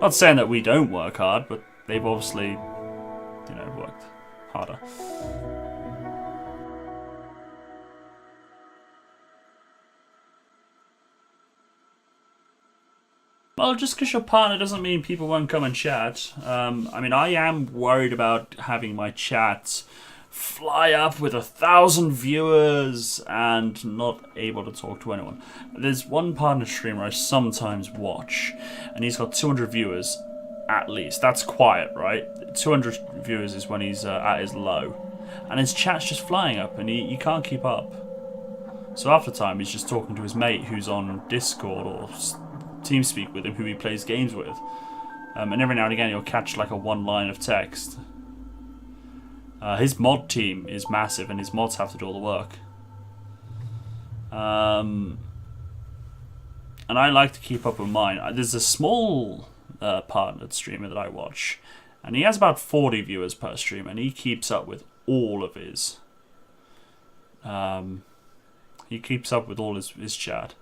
Not saying that we don't work hard, but they've obviously, you know, worked harder. Well, just because you're partner doesn't mean people won't come and chat. I mean, I am worried about having my chat fly up with 1,000 viewers and not able to talk to anyone. There's one partner streamer I sometimes watch, and he's got 200 viewers at least. That's quiet, right? 200 viewers is when he's at his low. And his chat's just flying up, and he can't keep up. So half the time, he's just talking to his mate who's on Discord or TeamSpeak with him, who he plays games with. And every now and again, you'll catch like a one line of text. His mod team is massive, and his mods have to do all the work. And I like to keep up with mine. There's a small partnered streamer that I watch, and he has about 40 viewers per stream, and he keeps up with all of his. He keeps up with all his chat.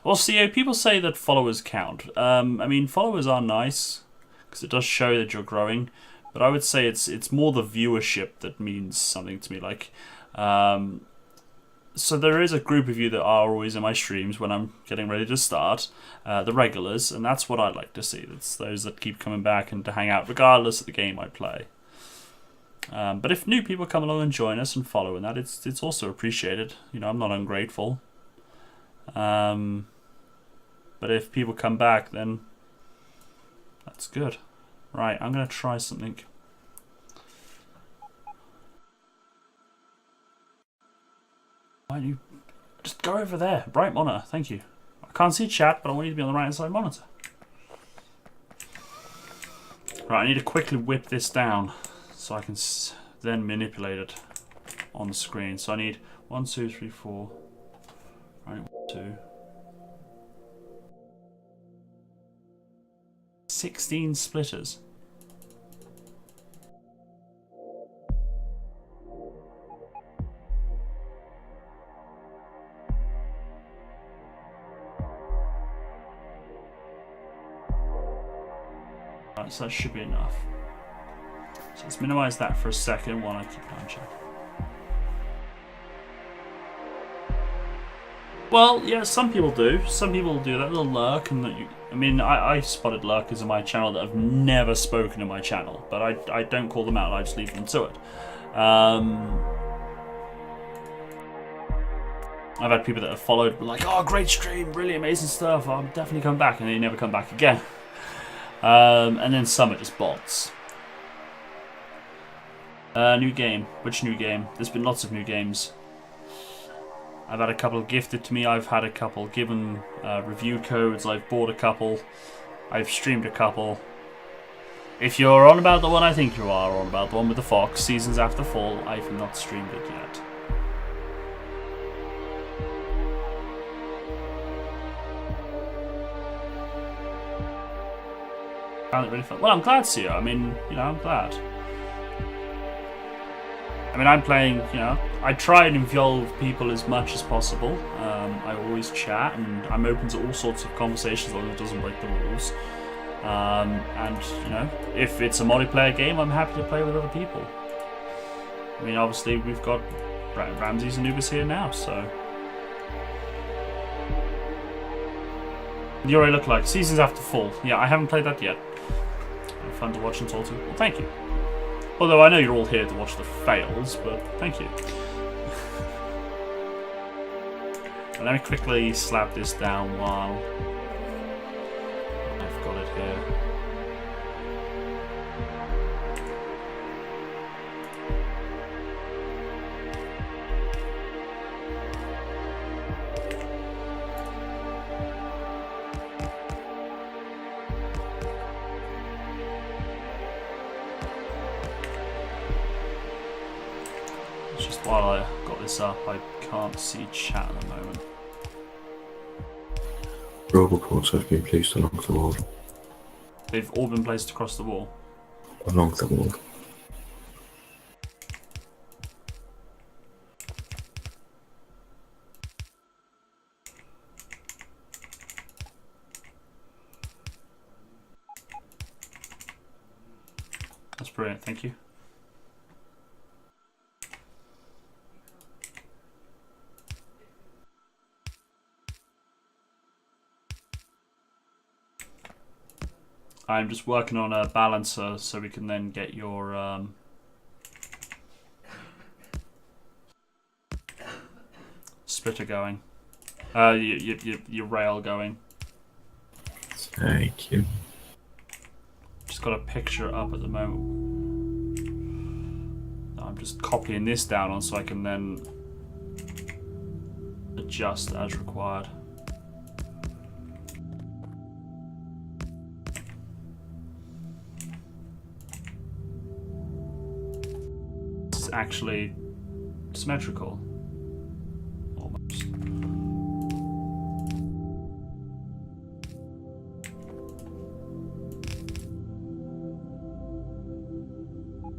Well, see, people say that followers count. I mean, followers are nice because it does show that you're growing. But I would say it's more the viewership that means something to me. Like, so there is a group of you that are always in my streams when I'm getting ready to start, the regulars, and that's what I like to see. It's those that keep coming back and to hang out regardless of the game I play. But if new people come along and join us and follow, and that it's also appreciated. You know, I'm not ungrateful. But if people come back, then that's good. Right, I'm going to try something. Why don't you just go over there? Bright monitor, thank you. I can't see chat, but I want you to be on the right hand side monitor. Right, I need to quickly whip this down so I can then manipulate it on the screen. So I need 1, 2, 3, 4. Right, 1, 2. 16 splitters. Right, so that should be enough. So let's minimize that for a second while I keep it on check. Well, yeah, some people do. Some people do that. They'll lurk, and I mean, I spotted lurkers in my channel that have never spoken in my channel, but I don't call them out. I just leave them to it. I've had people that have followed, like, oh, great stream, really amazing stuff. I'm definitely come back, and they never come back again. And then some are just bots. New game. Which new game? There's been lots of new games. I've had a couple gifted to me. I've had a couple given review codes. I've bought a couple. I've streamed a couple. If you're on about the one I think you are on about, the one with the fox, Seasons After Fall, I've not streamed it yet. Found it really fun. Well, I'm glad to. I mean, you know, I'm glad. I mean, I'm playing, you know, I try and involve people as much as possible. I always chat, and I'm open to all sorts of conversations as long as it doesn't break the rules. And, you know, if it's a multiplayer game, I'm happy to play with other people. I mean, obviously, we've got Ramses and Anubis here now, so. You already look like Seasons After Fall. Yeah, I haven't played that yet. Fun to watch and talk to. Well, thank you. Although I know you're all here to watch the fails, but thank you. Let me quickly slap this down while I've got it here. While I got this up, I can't see chat at the moment. Roboports have been placed along the wall. They've all been placed across the wall. Along the wall. That's brilliant, thank you. I'm just working on a balancer so we can then get your splitter going. Your rail going. Thank you. Just got a picture up at the moment. I'm just copying this down on so I can then adjust as required. Actually symmetrical almost.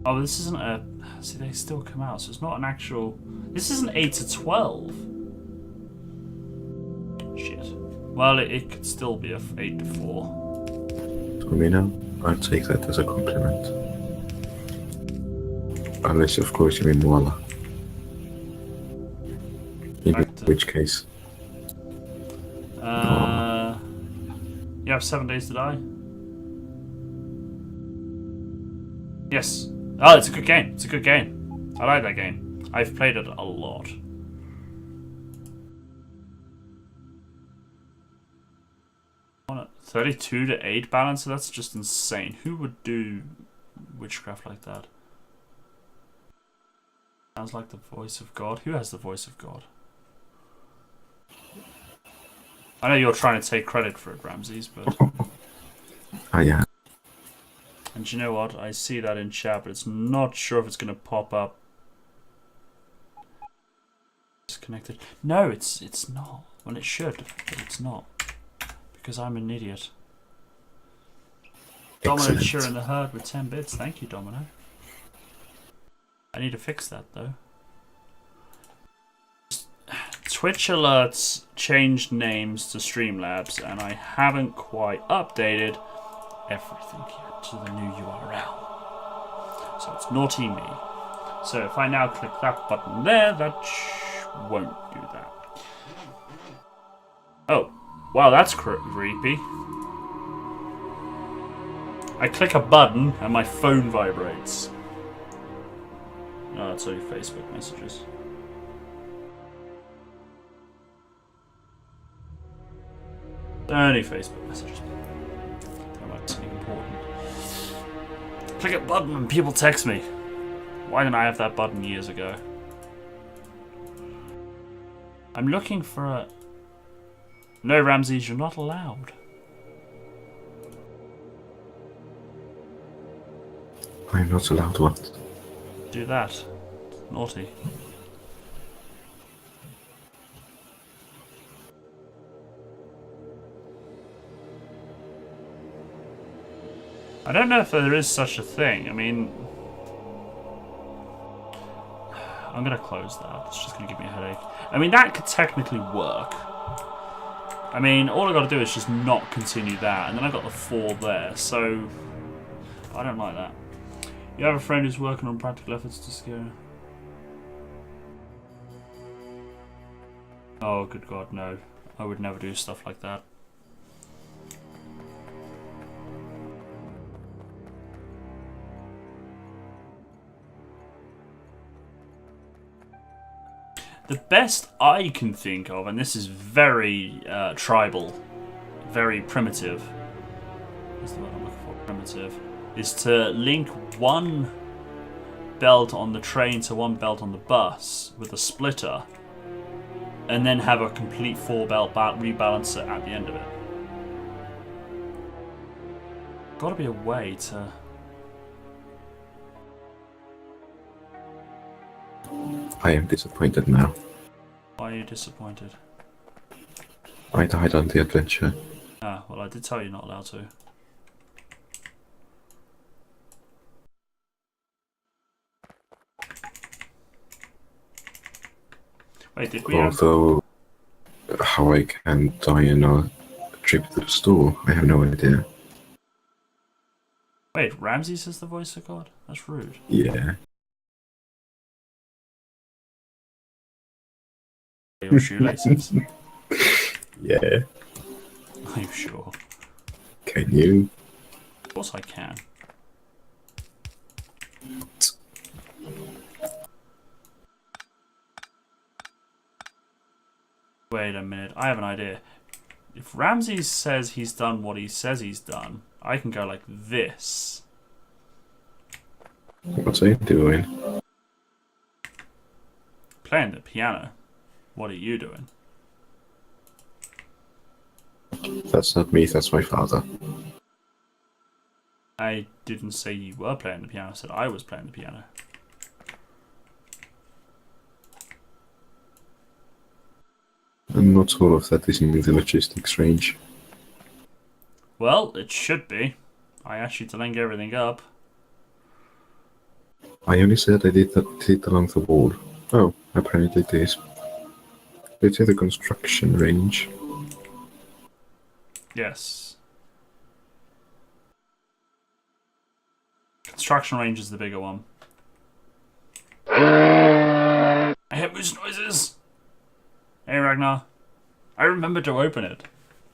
Oh, this isn't a, see, they still come out, so it's not an actual, this isn't 8 to 12. Shit. Well, it could still be a 8 to 4. So, you know, I'd take that as a compliment. Unless, of course, you mean Walla. In which case? You have 7 days to die? Yes. Oh, it's a good game. It's a good game. I like that game. I've played it a lot. On a 32 to 8 balancer, that's just insane. Who would do witchcraft like that? Sounds like the voice of God. Who has the voice of God? I know you're trying to take credit for it, Ramses, but... Oh, yeah. And you know what? I see that in chat, but it's not sure if it's going to pop up. Disconnected. No, it's not. Well, it should, but it's not. Because I'm an idiot. Domino cheering the herd with 10 bits. Thank you, Domino. I need to fix that though. Twitch alerts changed names to Streamlabs, and I haven't quite updated everything to the new URL. So it's naughty me. So if I now click that button there, that won't do that. Oh, wow, that's creepy. I click a button and my phone vibrates. Oh, that's only Facebook messages. Only Facebook messages. Don't like something important. Click a button and people text me. Why didn't I have that button years ago? I'm looking for a... No, Ramses, you're not allowed. I'm not allowed what? Do that. Naughty. I don't know if there is such a thing. I mean... I'm going to close that. It's just going to give me a headache. I mean, that could technically work. I mean, all I got to do is just not continue that. And then I got the 4 there. So, I don't like that. You have a friend who's working on practical efforts to scare... Oh, good God, no. I would never do stuff like that. The best I can think of, and this is very tribal, very primitive, what's the word I'm looking for, primitive, is to link one belt on the train to one belt on the bus with a splitter, and then have a complete 4 belt rebalancer at the end of it. Gotta be a way to... I am disappointed now. Why are you disappointed? I died on the adventure. Ah, well, I did tell you you're not allowed to. Wait, did we have... Although, how I can die in a trip to the store, I have no idea. Wait, Ramses is the voice of God? That's rude. Yeah. Your shoelaces? Yeah. Are you sure? Can you? Of course I can. Wait a minute, I have an idea. If Ramses says he's done what he says he's done, I can go like this. What's he doing? Playing the piano. What are you doing? That's not me, that's my father. I didn't say you were playing the piano, I said I was playing the piano. And not all of that is in the logistics range. Well, it should be. I asked you to link everything up. I only said I did it along the wall. Oh, apparently it is. It's in the construction range. Yes. Construction range is the bigger one. I hear moose noises! Hey Ragnar. I remembered to open it.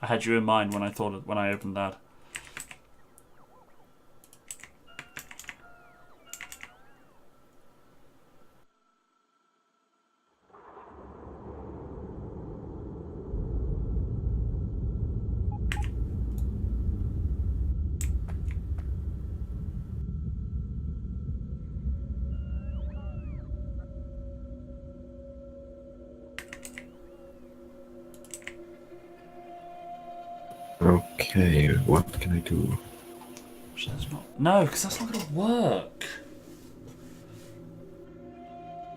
I had you in mind when I opened that. Okay, what can I do? No, because that's not going to work.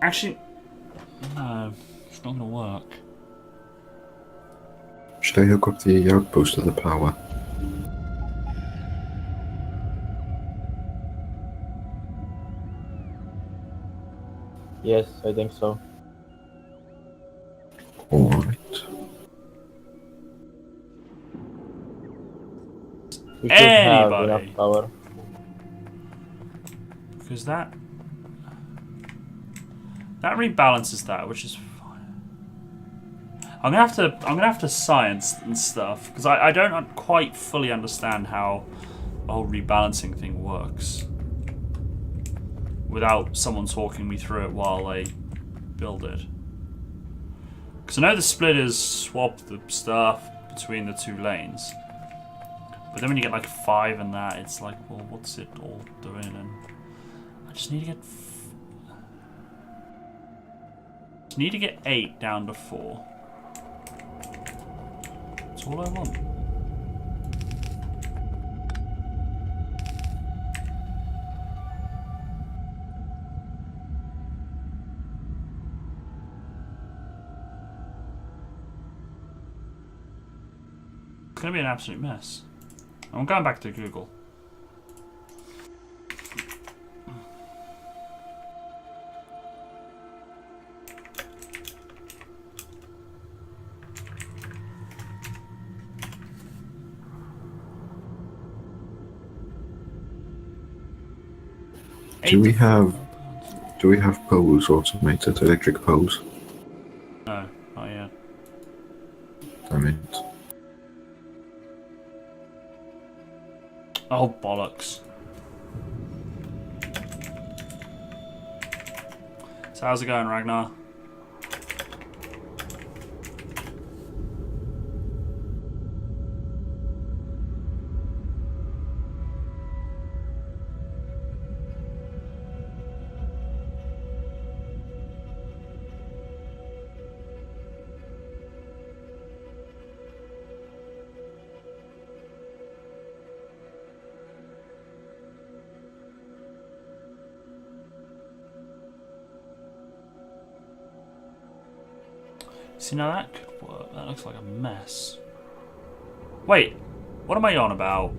Actually, no, it's not going to work. Should I hook up the outpost to the power? Yes, I think so. Alright. We should have enough Anybody. power. Because that rebalances that, which is fine. I'm gonna have to science and stuff because I don't quite fully understand how the whole rebalancing thing works without someone talking me through it while they build it. Because I know the splitters swap the stuff between the two lanes, but then when you get like 5 and that, it's like, well, what's it all doing? And I just need to get 8 down to 4. That's all I want. It's gonna be an absolute mess. I'm going back to Google. Do we have poles, automated electric poles? No, not yet. Damn it. Oh, bollocks. So how's it going, Ragnar? See, now that could work. That looks like a mess. Wait, what am I on about?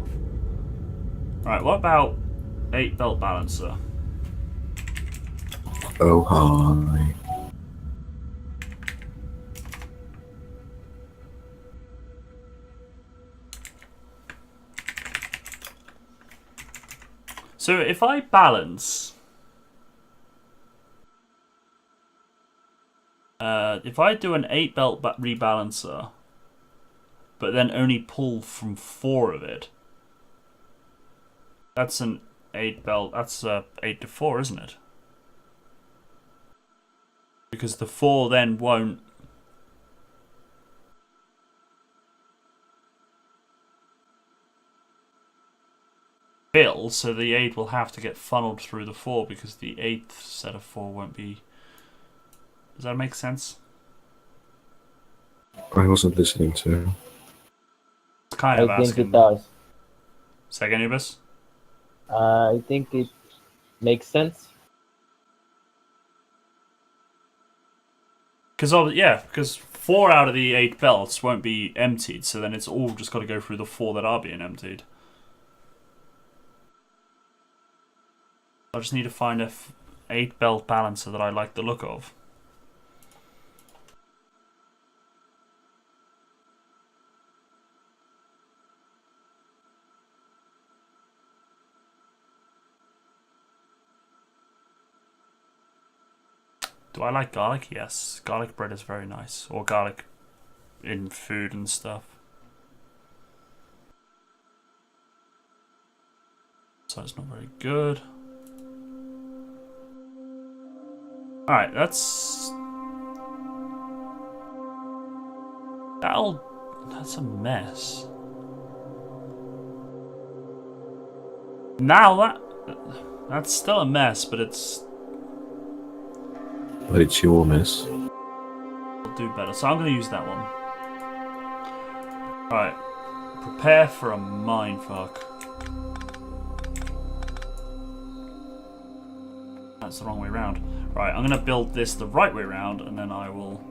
Right, what about 8 belt balancer? Oh, hi. So if I balance... if I do an 8 belt rebalancer, but then only pull from 4 of it, that's an 8 belt, that's 8 to 4, isn't it? Because the 4 then won't... fill, so the 8 will have to get funneled through the 4 because the 8th set of 4 won't be... Does that make sense? I wasn't listening to. It's kind of I think asking... it does. Second, Ubis? I think it makes sense. Because 4 out of the 8 belts won't be emptied, so then it's all just got to go through the 4 that are being emptied. I just need to find a 8 belt balancer that I like the look of. Do I like garlic? Yes. Garlic bread is very nice. Or garlic in food and stuff. So it's not very good. Alright, that's a mess. Now that's still a mess, but it's... But it's your mess. I'll do better. So I'm going to use that one. Alright. Prepare for a mindfuck. That's the wrong way round. Right, I'm going to build this the right way round, and then I will...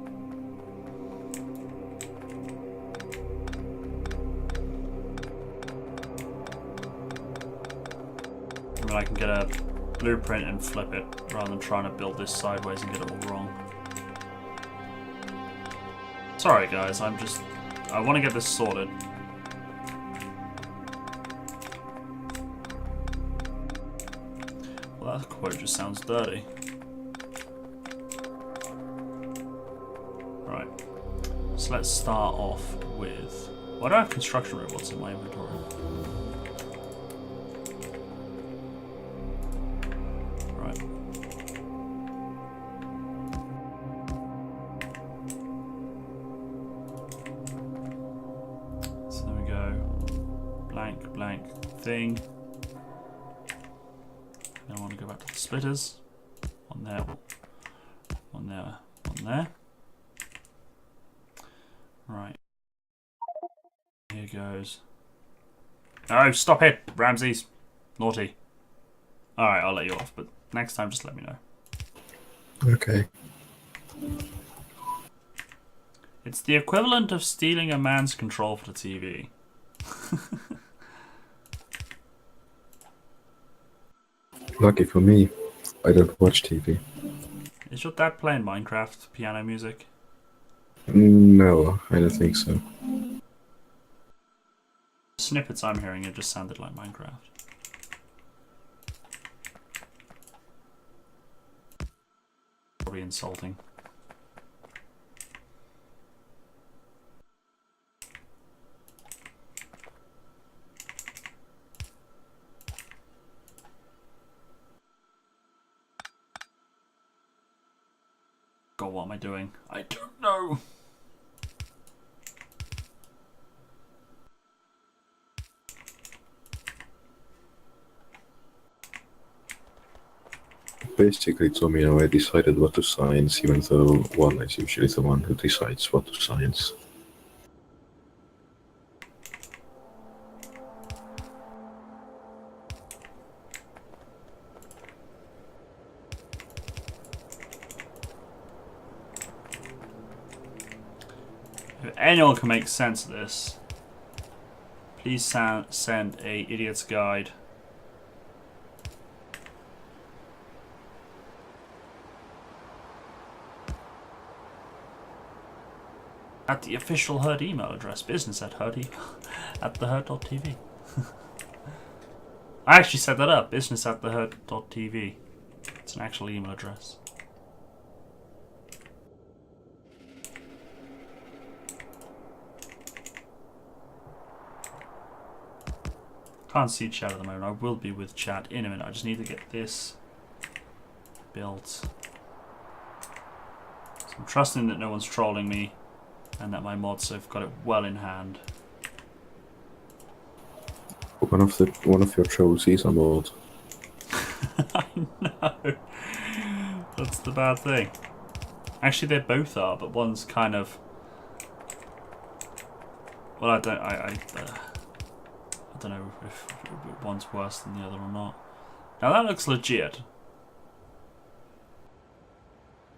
And then I can get a blueprint and flip it, rather than trying to build this sideways and get it all wrong. Sorry guys, I want to get this sorted. that quote just sounds dirty. Right. So let's start off with... Why do I have construction robots in my inventory? Right. So there we go. Blank, blank thing. Now I want to go back to the splitters. One there, one there, one there. Right. Here goes. No, stop it, Ramses. Naughty. Alright, I'll let you off, but next time just let me know. Okay. It's the equivalent of stealing a man's control for the TV. Lucky for me, I don't watch TV. Is your dad playing Minecraft piano music? No, I don't think so. Snippets I'm hearing, it just sounded like Minecraft. Probably insulting. God, what am I doing? I don't know. Basically, Tommy and I decided what to science, even though Walla is usually the one who decides what to science. If anyone can make sense of this, please send a idiot's guide. At the official Herd email address, business@herd.tv. I actually set that up, business@theherd.tv. It's an actual email address. Can't see chat at the moment. I will be with chat in a minute. I just need to get this built. So I'm trusting that no one's trolling me and that my mods have got it well in hand. One of your trolls is a mod. I know. That's the bad thing. Actually, they both are, but one's kind of... Well, I don't know if one's worse than the other or not. Now that looks legit.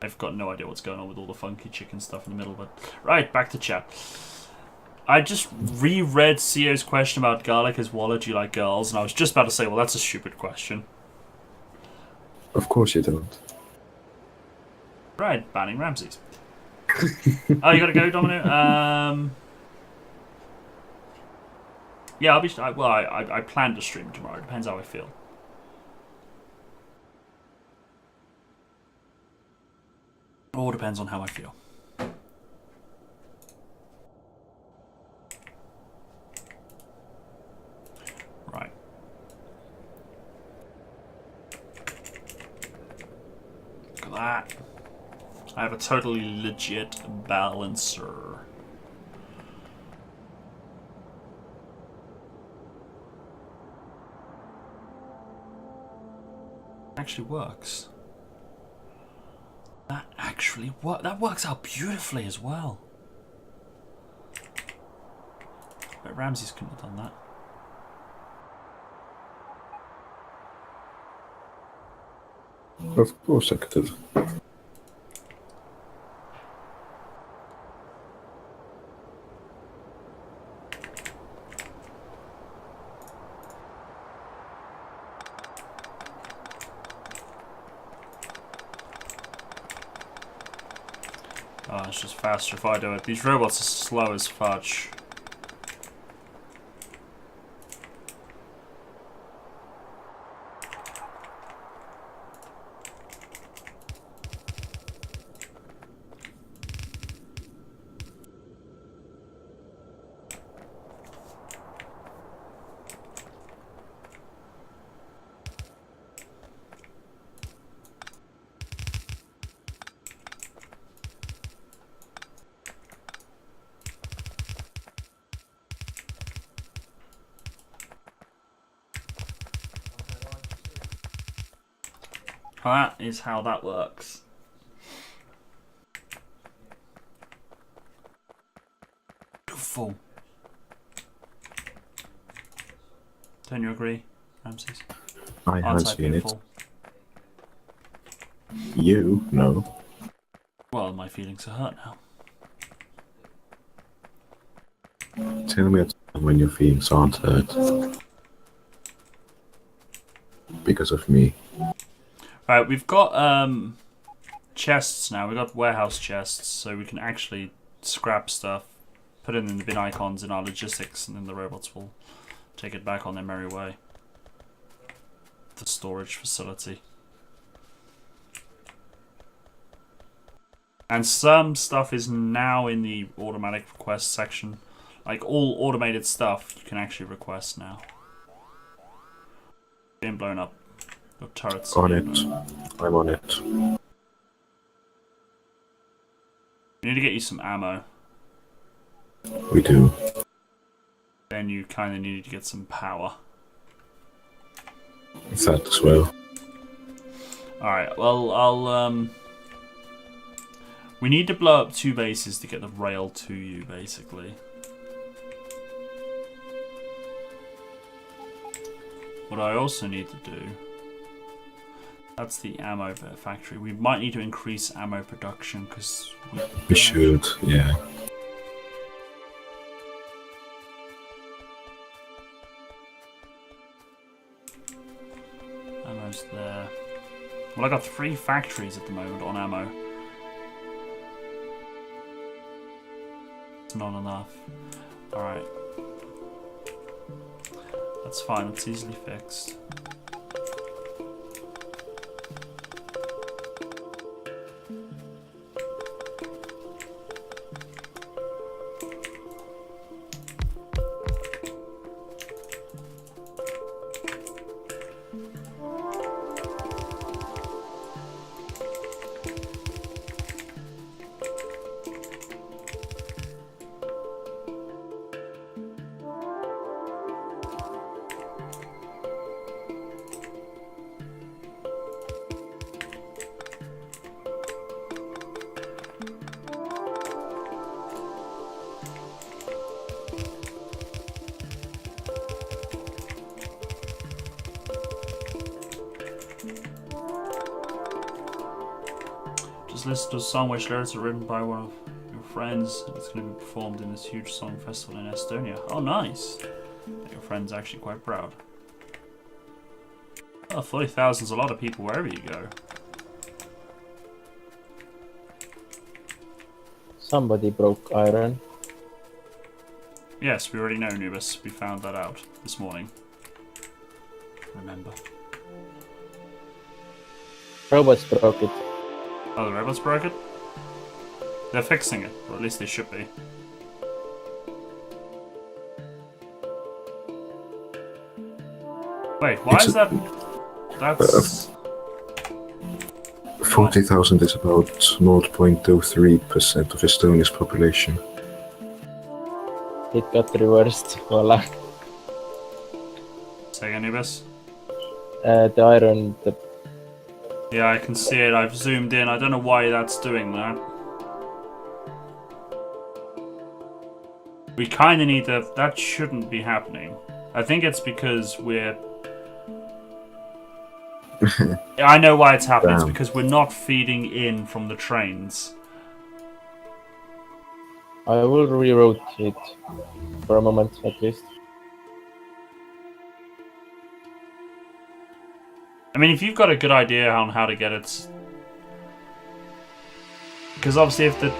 I've got no idea what's going on with all the funky chicken stuff in the middle, but... Right, back to chat. I just reread CEO's question about garlic as Walla, do you like girls? And I was just about to say, well, that's a stupid question. Of course you don't. Right, banning Ramses. Oh, you gotta go, Domino? Yeah, I'll be... I plan to stream tomorrow. Depends how I feel. All depends on how I feel. Right. Look at that. I have a totally legit balancer. Actually works. That actually that works out beautifully as well. But Ramses couldn't have done that. Of course I could have. Oh, it's just faster if I do it. These robots are slow as fudge. That is how that works. Beautiful. Don't you agree, Ramses? I haven't seen it. Beautiful? You? No. Well, my feelings are hurt now. Tell me a time when your feelings aren't hurt. Because of me. Right, we've got chests now. We've got warehouse chests, so we can actually scrap stuff, put it in the bin icons in our logistics, and then the robots will take it back on their merry way. The storage facility. And some stuff is now in the automatic request section. Like all automated stuff you can actually request now. Being blown up. Your turrets. On it. I'm on it. We need to get you some ammo. We do. Then you kind of need to get some power. That as well. Alright, well, we need to blow up 2 bases to get the rail to you, basically. What I also need to do... That's the ammo factory. We might need to increase ammo production, because... We should, yeah. Ammo's there. Well, I got 3 factories at the moment on ammo. It's not enough. Alright. That's fine, it's easily fixed. Just listen to a song which lyrics are written by one of your friends. It's going to be performed in this huge song festival in Estonia. Oh, nice! Your friend's actually quite proud. Oh, 40,000 is a lot of people wherever you go. Somebody broke iron. Yes, we already know, Nubis. We found that out this morning. Remember. Robots broke it. Oh, the robots broke it? They're fixing it, or at least they should be. Wait, why is that? That's... 40,000 is about 0.03% of Estonia's population. It got reversed. Voila. Say again, Nubis? The iron... Yeah, I can see it. I've zoomed in. I don't know why that's doing that. We kind of need to... That shouldn't be happening. I think it's because we're... I know why it's happening. It's because we're not feeding in from the trains. I will reroute it for a moment at least. I mean, if you've got a good idea on how to get it... Because obviously if the...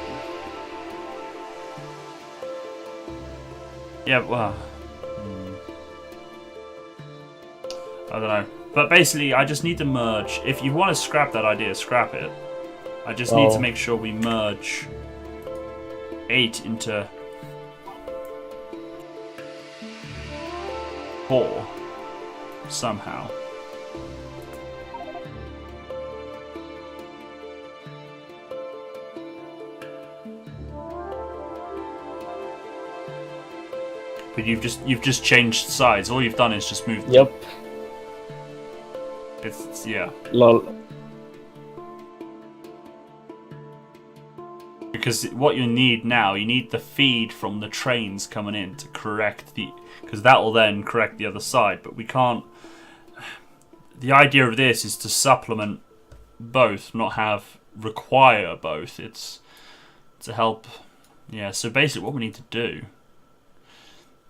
Yeah, well... I don't know. But basically, I just need to merge. If you want to scrap that idea, scrap it. I just need to make sure we merge 8 into 4 somehow. But you've just changed sides. All you've done is just moved. Yep. It's yeah. Lol. because what you need now, you need the feed from the trains coming in to correct the, because that will then correct the other side. But we can't. The idea of this is to supplement both, not require both. It's to help. Yeah. So basically, what we need to do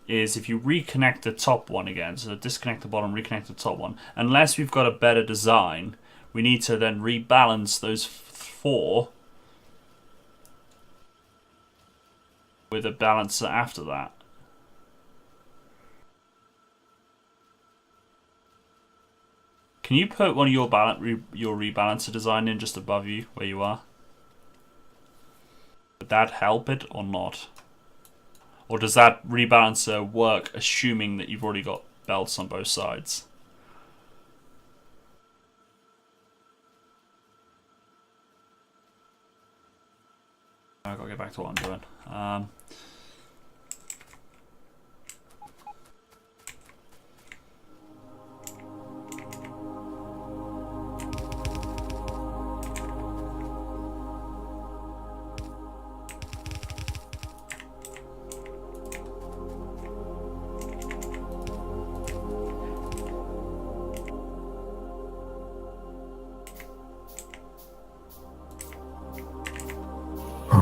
is if you reconnect the top one again, so disconnect the bottom, reconnect the top one. Unless we've got a better design, we need to then rebalance those 4 with a balancer after that. Can you put one of your rebalancer design in just above you where you are? Would that help it or not? Or does that rebalancer work assuming that you've already got belts on both sides? I've got to get back to what I'm doing.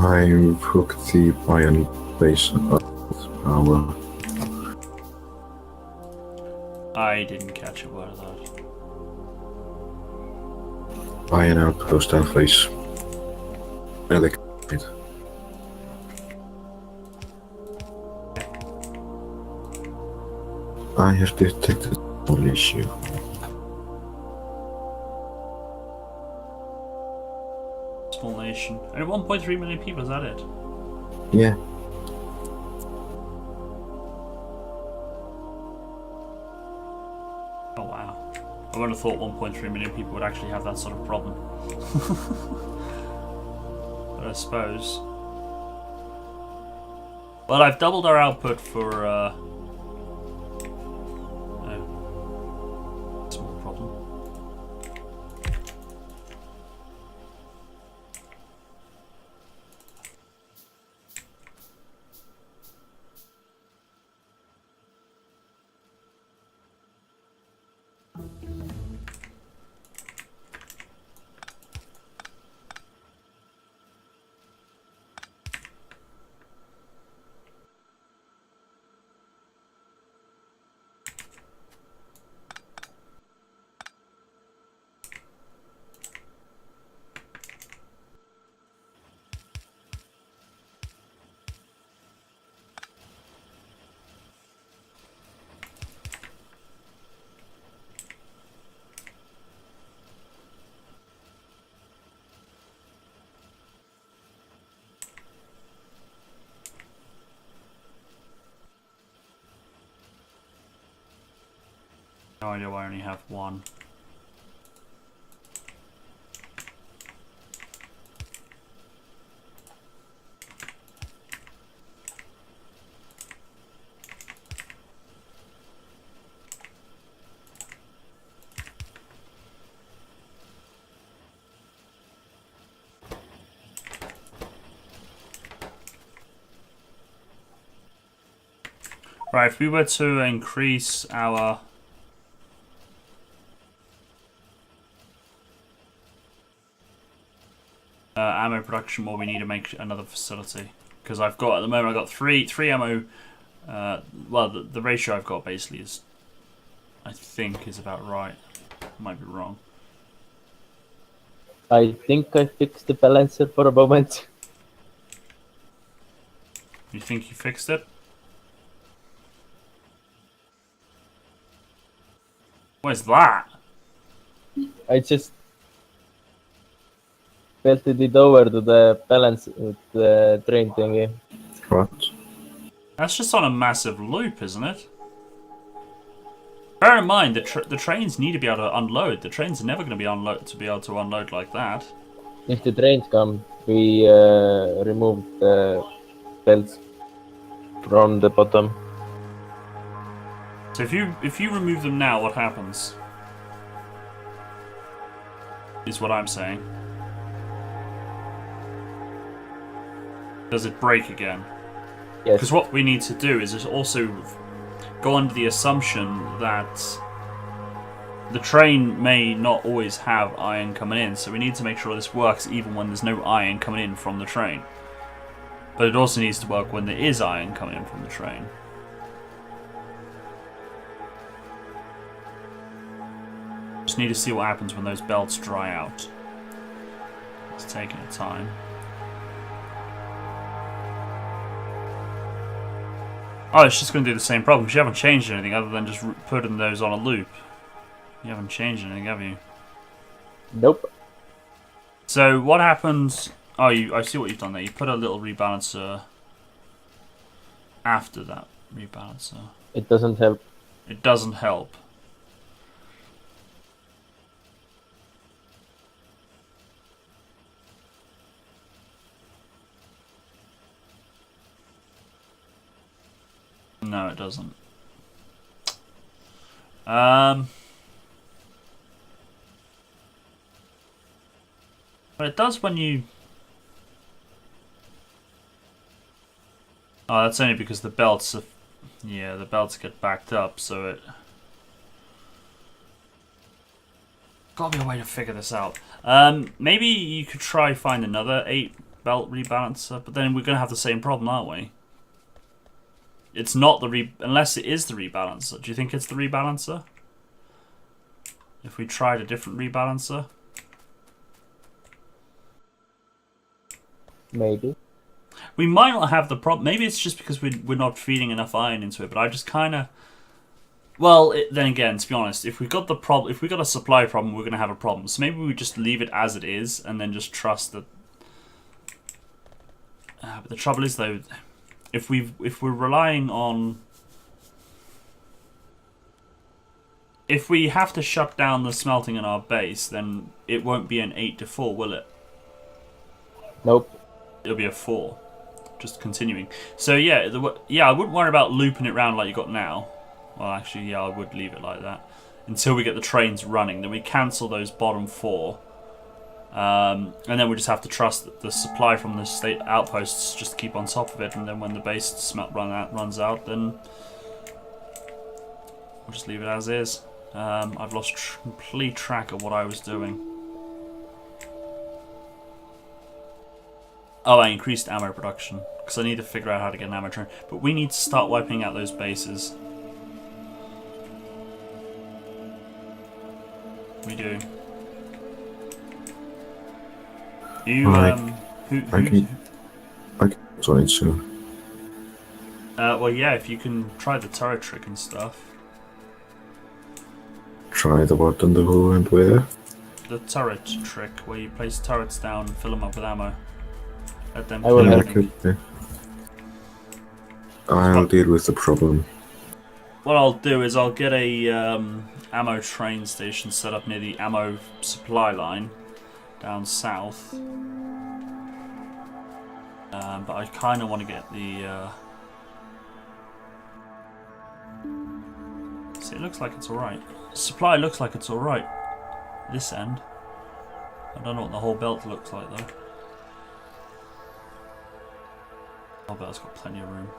I've hooked the iron base up with power. I didn't catch a word of that. Iron outpost alphase. Electric. I have detected a small issue. Small nation. Only 1.3 million people, is that it? Yeah. Oh wow. I would have thought 1.3 million people would actually have that sort of problem. But I suppose. Well, I've doubled our output for small problem. No idea why I only have one. Right, if we were to increase our ammo production more, we need to make another facility. Because I've got, at the moment, I've got three ammo. Well, the ratio I've got basically is, I think, is about right. Might be wrong. I think I fixed the balancer for a moment. You think you fixed it? Where's that? I just belted it over to the balance, the train thingy. What? That's just on a massive loop, isn't it? Bear in mind, the trains need to be able to unload. The trains are never going to be able to unload like that. If the trains come, we remove the belts from the bottom. So if you remove them now, what happens? Is what I'm saying. Does it break again? Yes. Because what we need to do is just also go under the assumption that the train may not always have iron coming in, so we need to make sure this works even when there's no iron coming in from the train. But it also needs to work when there is iron coming in from the train. Just need to see what happens when those belts dry out. It's taking its time. Oh, it's just going to do the same problem because you haven't changed anything other than just putting those on a loop. You haven't changed anything, have you? Nope. So what happens? Oh, I see what you've done there. You put a little rebalancer after that rebalancer. It doesn't help. It doesn't help. No, it doesn't. But it does when you... Oh, that's only because the belts are... Yeah, the belts get backed up, so it... Gotta be a way to figure this out. Maybe you could try find another 8 belt rebalancer, but then we're gonna have the same problem, aren't we? It's not the unless it is the rebalancer. Do you think it's the rebalancer? If we tried a different rebalancer? Maybe. We might not have the problem. Maybe it's just because we're not feeding enough iron into it. But I just kind of... Well, then again, to be honest, if we got a supply problem, we're going to have a problem. So maybe we just leave it as it is and then just trust that... but the trouble is, though, if we're relying on... If we have to shut down the smelting in our base, then it won't be an 8 to 4, will it? Nope. It'll be a 4. Just continuing. So yeah, I wouldn't worry about looping it around like you got now. Well, actually, yeah, I would leave it like that until we get the trains running. Then we cancel those bottom 4, and then we just have to trust that the supply from the state outposts just keep on top of it. And then when the base smelt runs out, then we'll just leave it as is. I've lost complete track of what I was doing. Oh, I increased ammo production because I need to figure out how to get an ammo train. But we need to start wiping out those bases. We do. You I can join soon. well, yeah, if you can try the turret trick and stuff. Try the what and the who and where? The turret trick where you place turrets down and fill them up with ammo. Let them I will kill help. everything. I'll deal with the problem. What I'll do is I'll get a ammo train station set up near the ammo supply line down south. But I kind of want to get the... See, it looks like it's alright. Supply looks like it's alright. This end. I don't know what the whole belt looks like though. The whole belt's got plenty of room.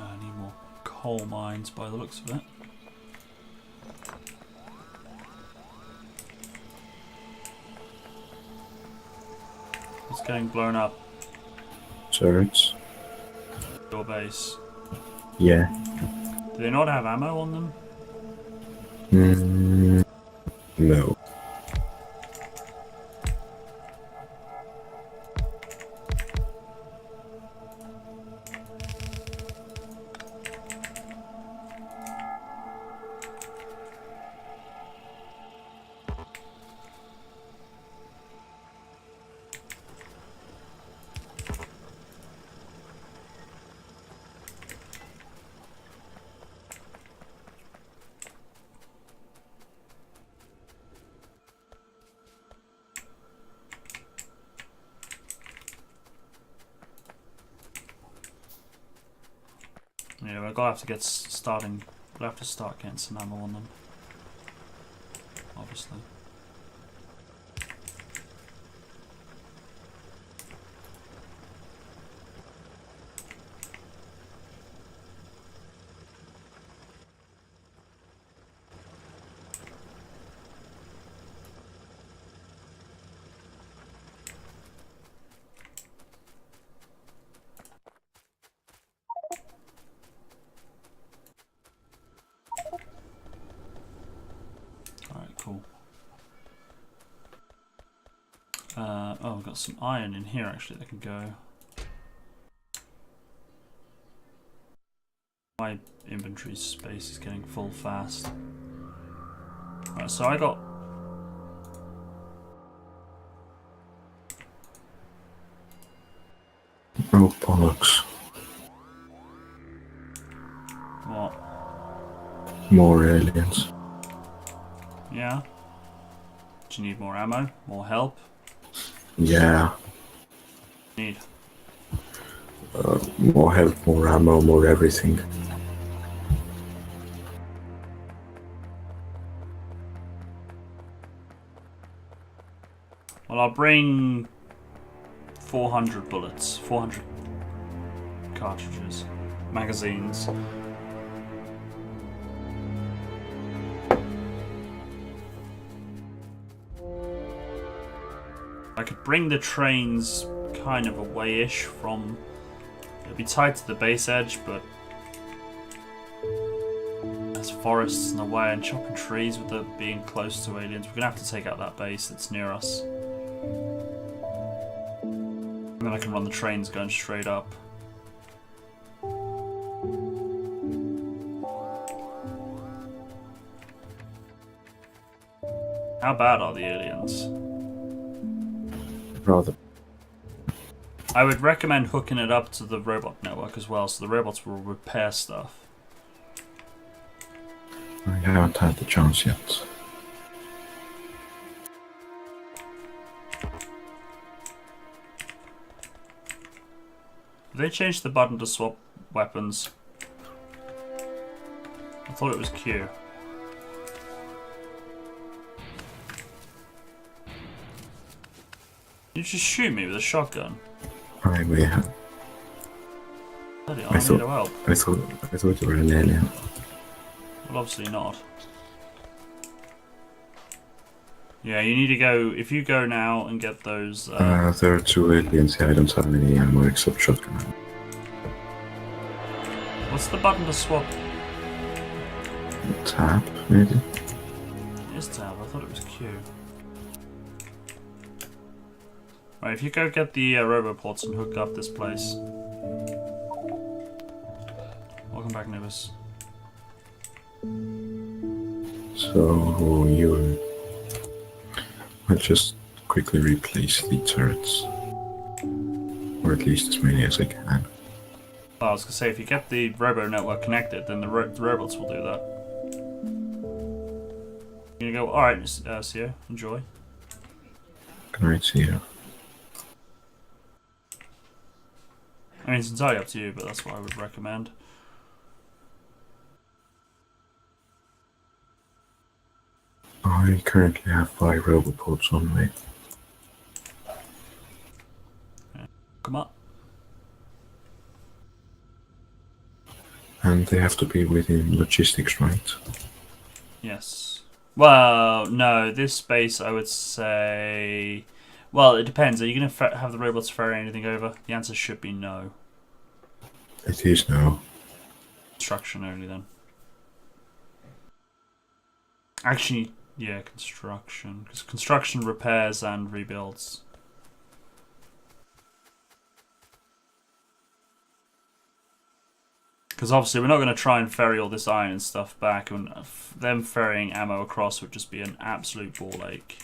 I need more coal mines by the looks of it. It's getting blown up. Turrets? Your base. Yeah. Do they not have ammo on them? No. Yeah, we're gonna have to get starting. We'll have to start getting some ammo on them. Obviously. Alright, cool. Oh, we've got some iron in here actually that can go. My inventory space is getting full fast. Right, so I got... Oh, bollocks. What? More aliens. Yeah? Do you need more ammo? More help? Yeah. Need? More help, more ammo, more everything. Well, I'll bring 400 bullets, 400 cartridges, magazines. I could bring the trains kind of away-ish from... It'd be tied to the base edge, but... There's forests in the way and chopping trees with it being close to aliens. We're gonna have to take out that base that's near us. And then I can run the trains going straight up. How bad are the aliens? Rather. I would recommend hooking it up to the robot network as well, so the robots will repair stuff. I haven't had the chance yet. They changed the button to swap weapons. I thought it was Q. You just shoot me with a shotgun. I may have. Bloody hell, I I need no help. thought you were an alien. Well, obviously not. Yeah, you need to go. If you go now and get those. There are 2 aliens. Yeah, I don't have any ammo except shotgun. What's the button to swap? Tab, maybe? It is tab. I thought it was Q. Right, if you go get the roboports and hook up this place. Welcome back, Nibus. So you... I'll just quickly replace the turrets. Or at least as many as I can. Well, I was gonna say, if you get the robo network connected, then the robots will do that. You're gonna go, alright, Sio, enjoy. Good night, see you. I mean, it's entirely up to you, but that's what I would recommend. I currently have 5 roboports on me. Come on. And they have to be within logistics, right? Yes. Well, no, this space I would say... Well, it depends. Are you going to have the robots ferry anything over? The answer should be no. It is now. Construction only then. Actually, yeah, construction. Because construction repairs and rebuilds. Because obviously we're not going to try and ferry all this iron and stuff back, and them ferrying ammo across would just be an absolute ball ache.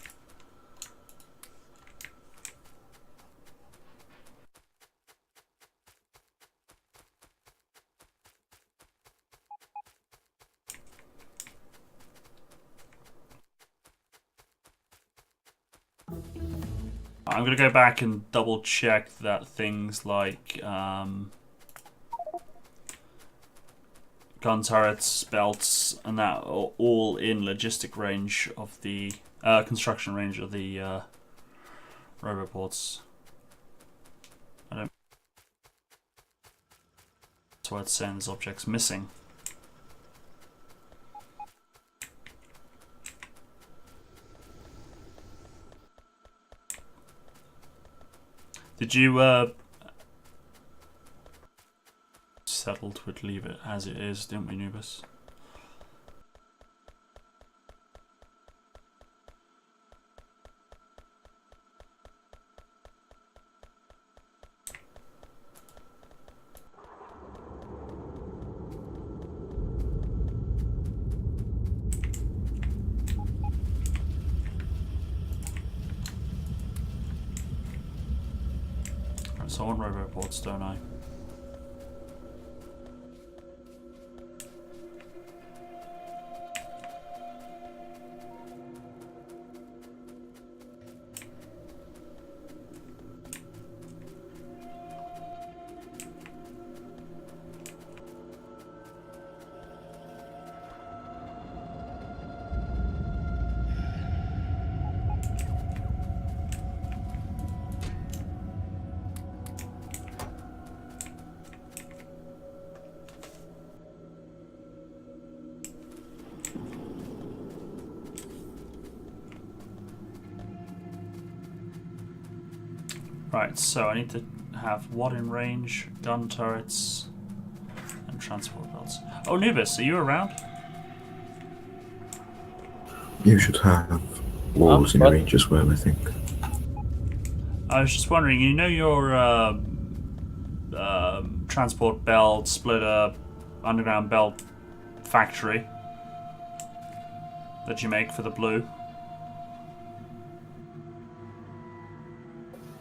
I'm going to go back and double check that things like gun turrets, belts, and that are all in logistic range of the construction range of the roboports. I don't. That's why it sends objects missing. Did you settled would leave it as it is, didn't we, Nubis? Right, so I want roboports, don't I? Right, so I need to have what in range? Gun turrets and transport belts. Oh, Nubis, are you around? You should have walls in what? range as well, I think. I was just wondering, you know your transport belt, splitter, underground belt factory that you make for the blue?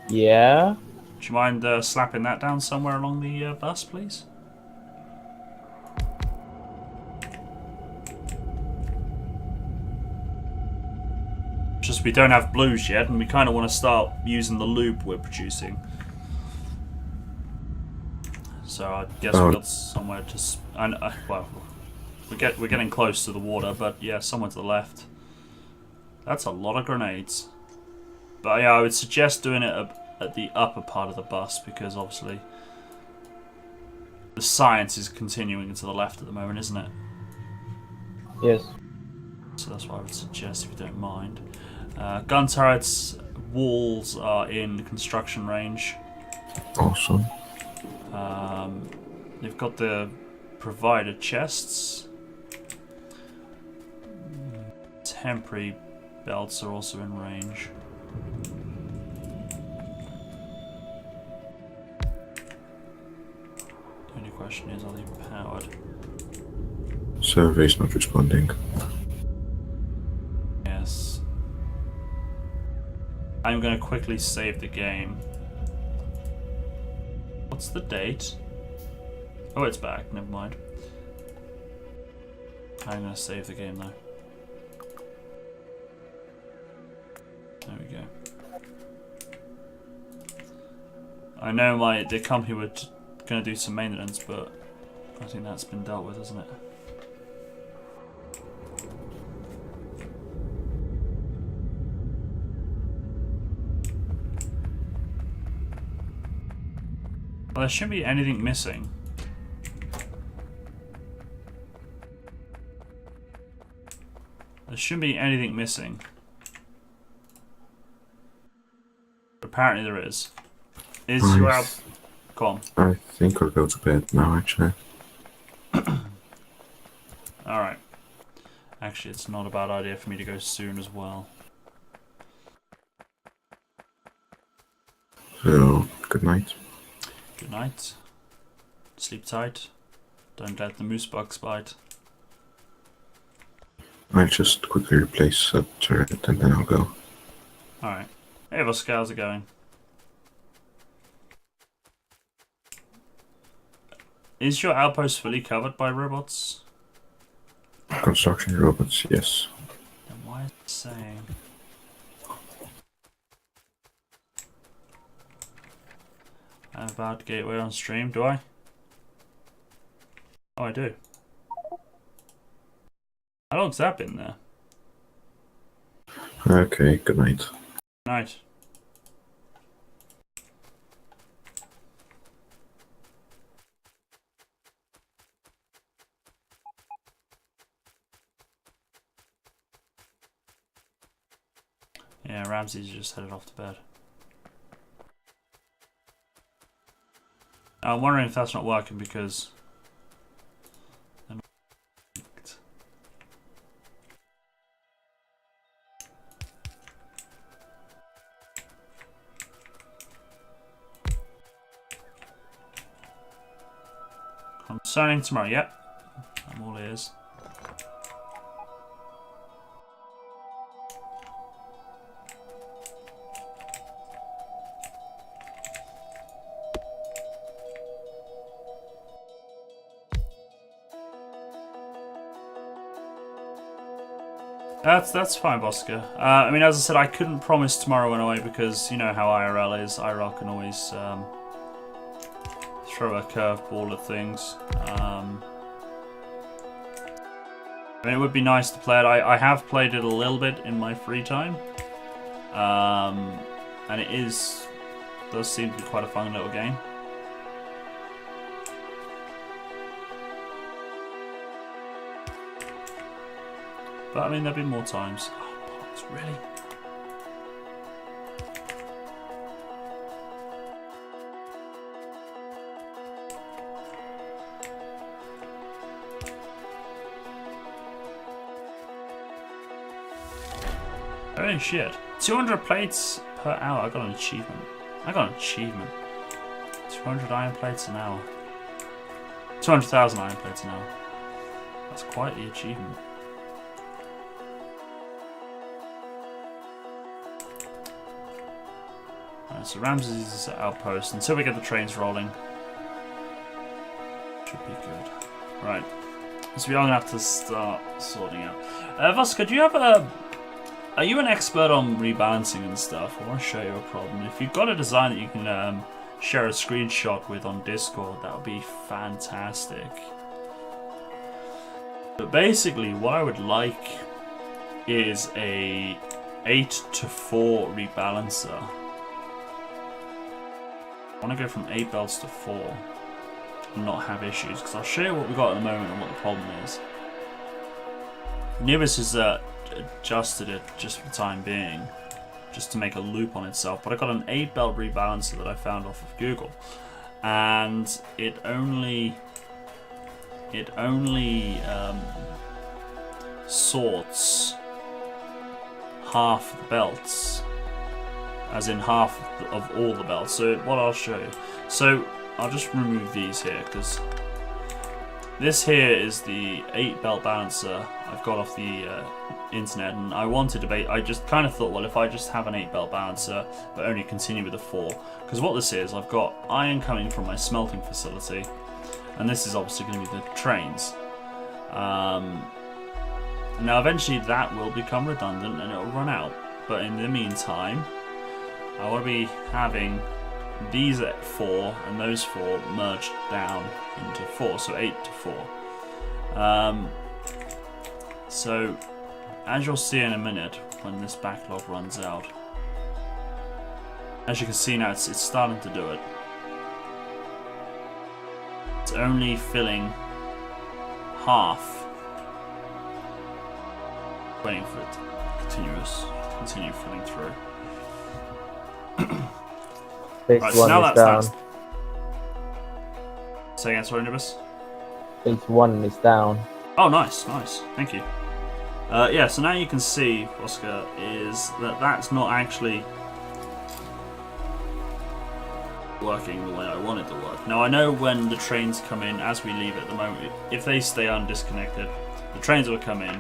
Yeah. Do you mind slapping that down somewhere along the bus, please? Just we don't have blues yet, and we kind of want to start using the lube we're producing. So I guess we got somewhere to. Well, we're getting close to the water, but yeah, somewhere to the left. That's a lot of grenades. But yeah, I would suggest doing it at the upper part of the bus because obviously the science is continuing to the left at the moment, isn't it? Yes. So that's what I would suggest if you don't mind. Gun turrets, walls are in construction range. Awesome. They've got the provider chests. Temporary belts are also in range. The only question is, are they powered? Survey's not responding. Yes. I'm going to quickly save the game. What's the date? Oh, it's back. Never mind. I'm going to save the game though. There we go. I know the company were going to do some maintenance, but I think that's been dealt with, hasn't it? Well, there shouldn't be anything missing. There shouldn't be anything missing. Apparently there is. Is you out? Come on. I think I'll go to bed now, actually. Alright. Actually, it's not a bad idea for me to go soon as well. So, good night. Good night. Sleep tight. Don't let the moose bugs bite. I'll just quickly replace that turret and then I'll go. Alright. Hey, Voska, how's it going? Is your outpost fully covered by robots? Construction robots, yes. Then why is it saying? I have a bad gateway on stream, do I? Oh, I do. How long's that been there? Okay, good night. Night. Yeah, Ramsey's just headed off to bed. I'm wondering if that's not working because... Concerning tomorrow, yep. I'm all ears. That's fine, Bosca. I mean, as I said, I couldn't promise tomorrow anyway because you know how IRL is. IRL can always throw a curveball at things. I mean, it would be nice to play it. I have played it a little bit in my free time, and it does seem to be quite a fun little game. But I mean, there've been more times. Oh, bollocks, really? Oh shit. 200 plates per hour. I got an achievement. 200 iron plates an hour. 200,000 iron plates an hour. That's quite the achievement. Alright, so Ramsey's outpost until we get the trains rolling. Should be good. Right. So we are going to have to start sorting out. Voska, do you have a... Are you an expert on rebalancing and stuff? I want to show you a problem. If you've got a design that you can share a screenshot with on Discord, that would be fantastic. But basically, what I would like is a 8-to-4 rebalancer. I want to go from 8 belts to 4 and not have issues, because I'll show you what we've got at the moment and what the problem is. Nibis has adjusted it just for the time being, just to make a loop on itself, but I got an 8 belt rebalancer that I found off of Google, and it only sorts half the belts, as in half of all the belts. So what I'll show you, so I'll just remove these here, because this here is the 8 belt balancer I've got off the internet, and I wanted to I just kind of thought, well, if I just have an 8 belt balancer but only continue with the 4, because what this is, I've got iron coming from my smelting facility, and this is obviously going to be the trains. Now eventually that will become redundant and it'll run out, but in the meantime I want to be having these at 4 and those 4 merged down into 4, so 8 to 4. So as you'll see in a minute when this backlog runs out, as you can see now, it's starting to do it. It's only filling half, waiting for it to continue filling through. Phase Right, 1 so now is that's down. Say again, sorry, Nibus. Phase 1 is down. Oh, nice, thank you. Yeah, so now you can see, Oscar, is that that's not actually working the way I want it to work. Now I know when the trains come in, as we leave at the moment, if they stay undisconnected, the trains will come in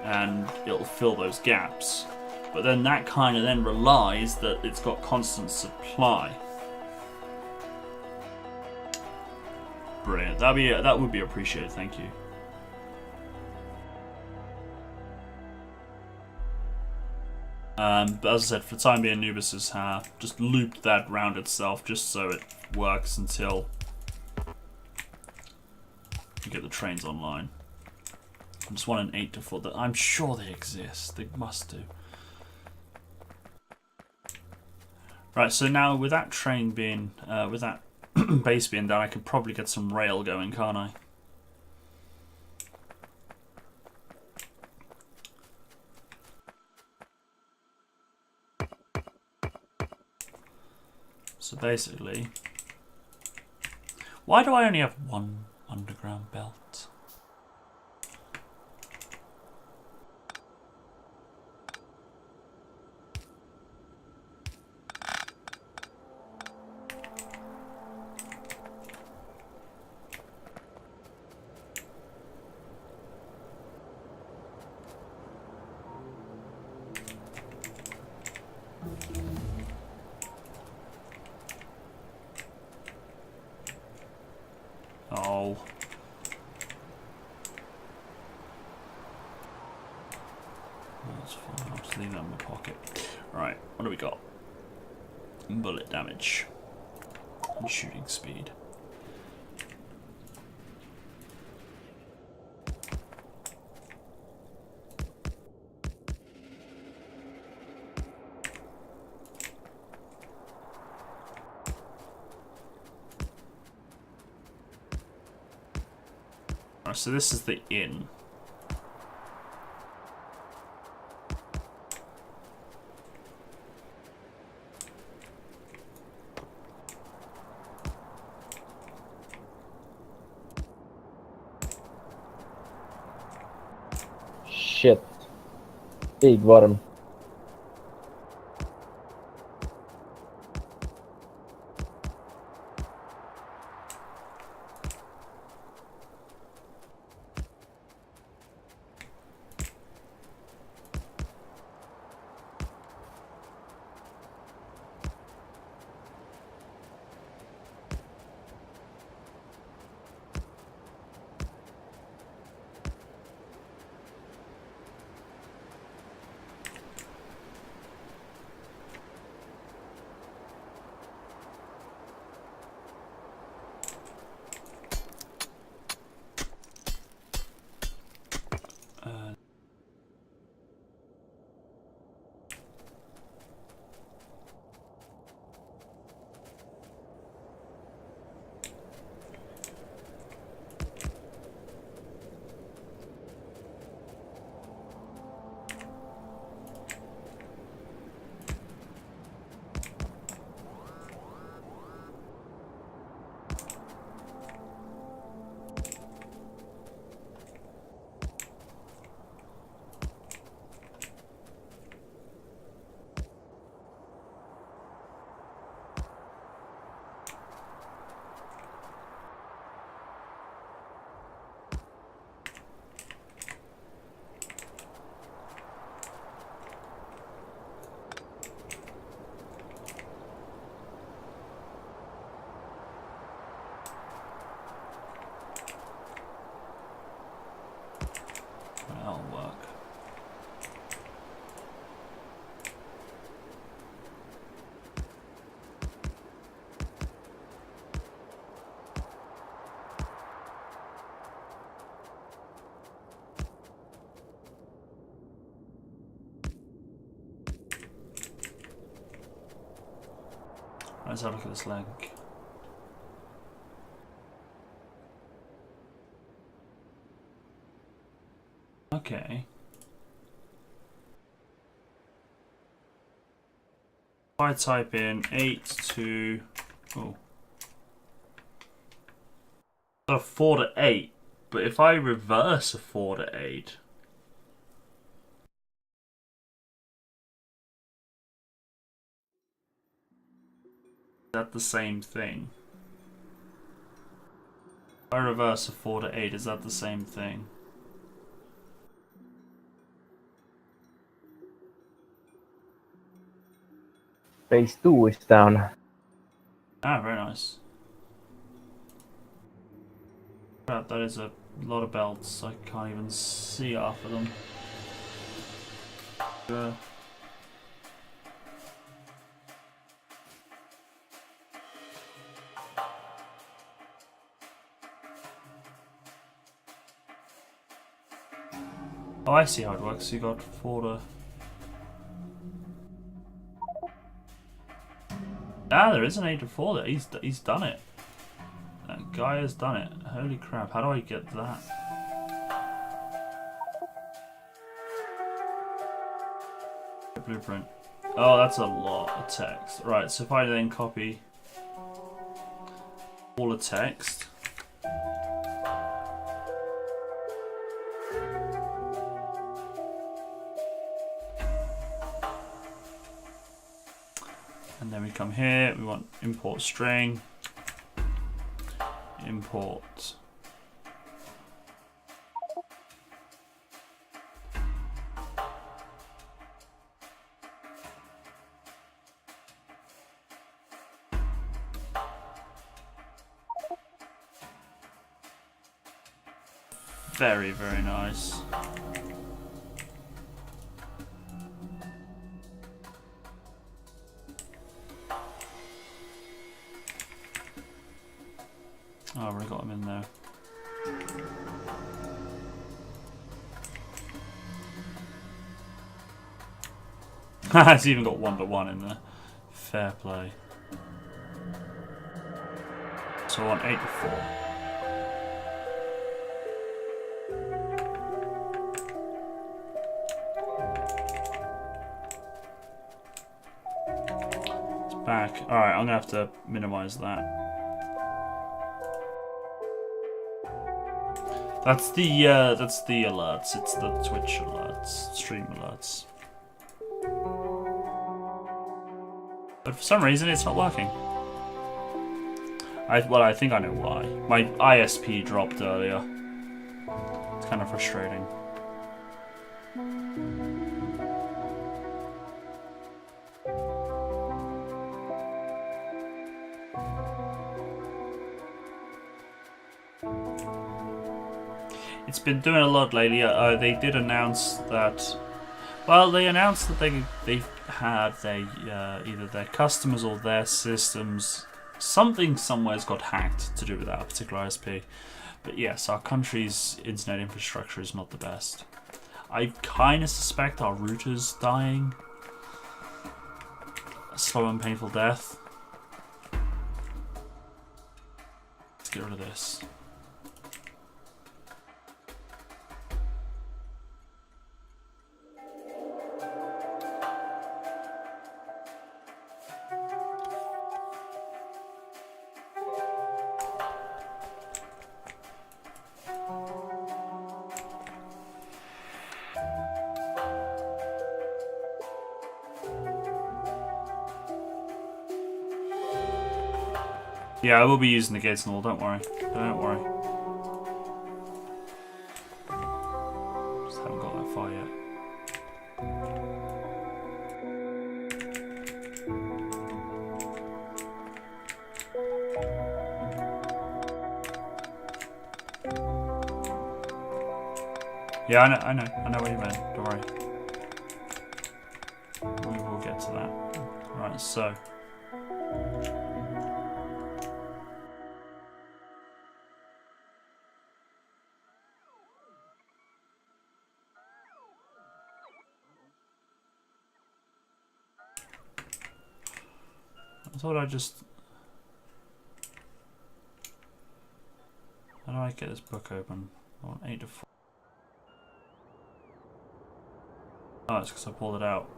and it'll fill those gaps. But then that kind of then relies that it's got constant supply. Brilliant. That would be appreciated. Thank you. But as I said, for the time being, Anubis has just looped that round itself just so it works until you get the trains online. I just want an 8 to 4. That I'm sure they exist. They must do. Right, so now with that train being, with that base being done, I can probably get some rail going, can't I? So basically, why do I only have one underground belt? Oh. That's fine, I'll just leave that in my pocket. Right, what do we got? Bullet damage. And shooting speed. Alright, so this is the inn. Shit. Big worm. That'll work. Let's have a look at this leg. Okay. If I type in 8 to... Oh. 4 to 8. But if I reverse a 4 to 8... Is that the same thing? If I reverse a 4 to 8, is that the same thing? Phase 2 is down. Ah, very nice. Crap, that is a lot of belts. I can't even see half of them. Oh, I see how it works. You got 4 to... Ah, there is an 8 to 4 there. He's done it. That guy has done it. Holy crap, how do I get that? Blueprint. Oh, that's a lot of text. Right, so if I then copy all the text. And then we come here, we want import string, import very, very nice. Oh, I've already got them in there. It's even got 1-to-1 in there. Fair play. So I want 8 to 4. It's back. Alright, I'm gonna have to minimize that. That's the alerts. It's the Twitch alerts, stream alerts. But for some reason, it's not working. Well, I think I know why. My ISP dropped earlier. It's kind of frustrating. It's been doing a lot lately. They did announce that. Well, they announced that they had either their customers or their systems. Something somewhere's got hacked to do with that particular ISP. But yes, our country's internet infrastructure is not the best. I kind of suspect our router's dying. A slow and painful death. Let's get rid of this. Yeah, I will be using the gates and all, don't worry. Don't worry. Just haven't got that far yet. Yeah, I know what you meant, don't worry. We will get to that. Alright, so. I thought I just... How do I get this book open? I want 8 to 4. Oh, it's because I pulled it out.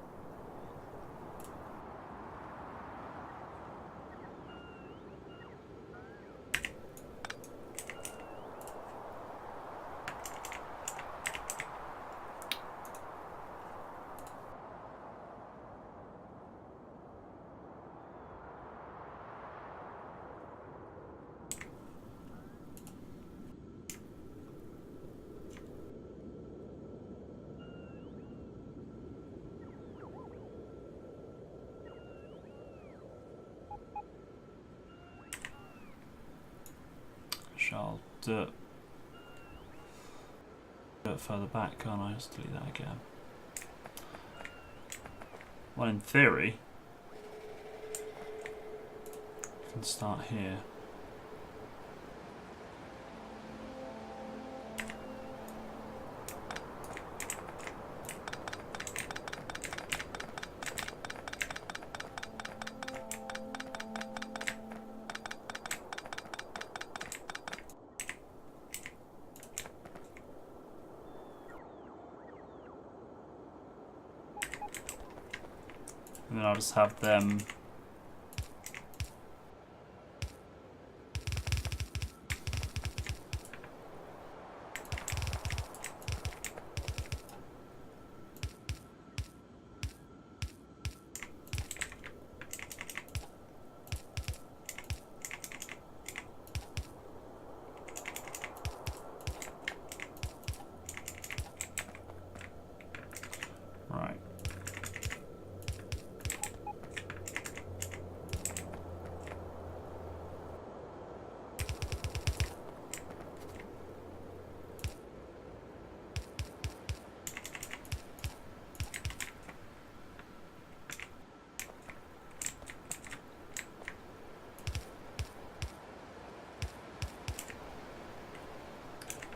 Shall do it further back, can't I? Just delete that again. Well, in theory, I can start here. And then I'll just have them. Right.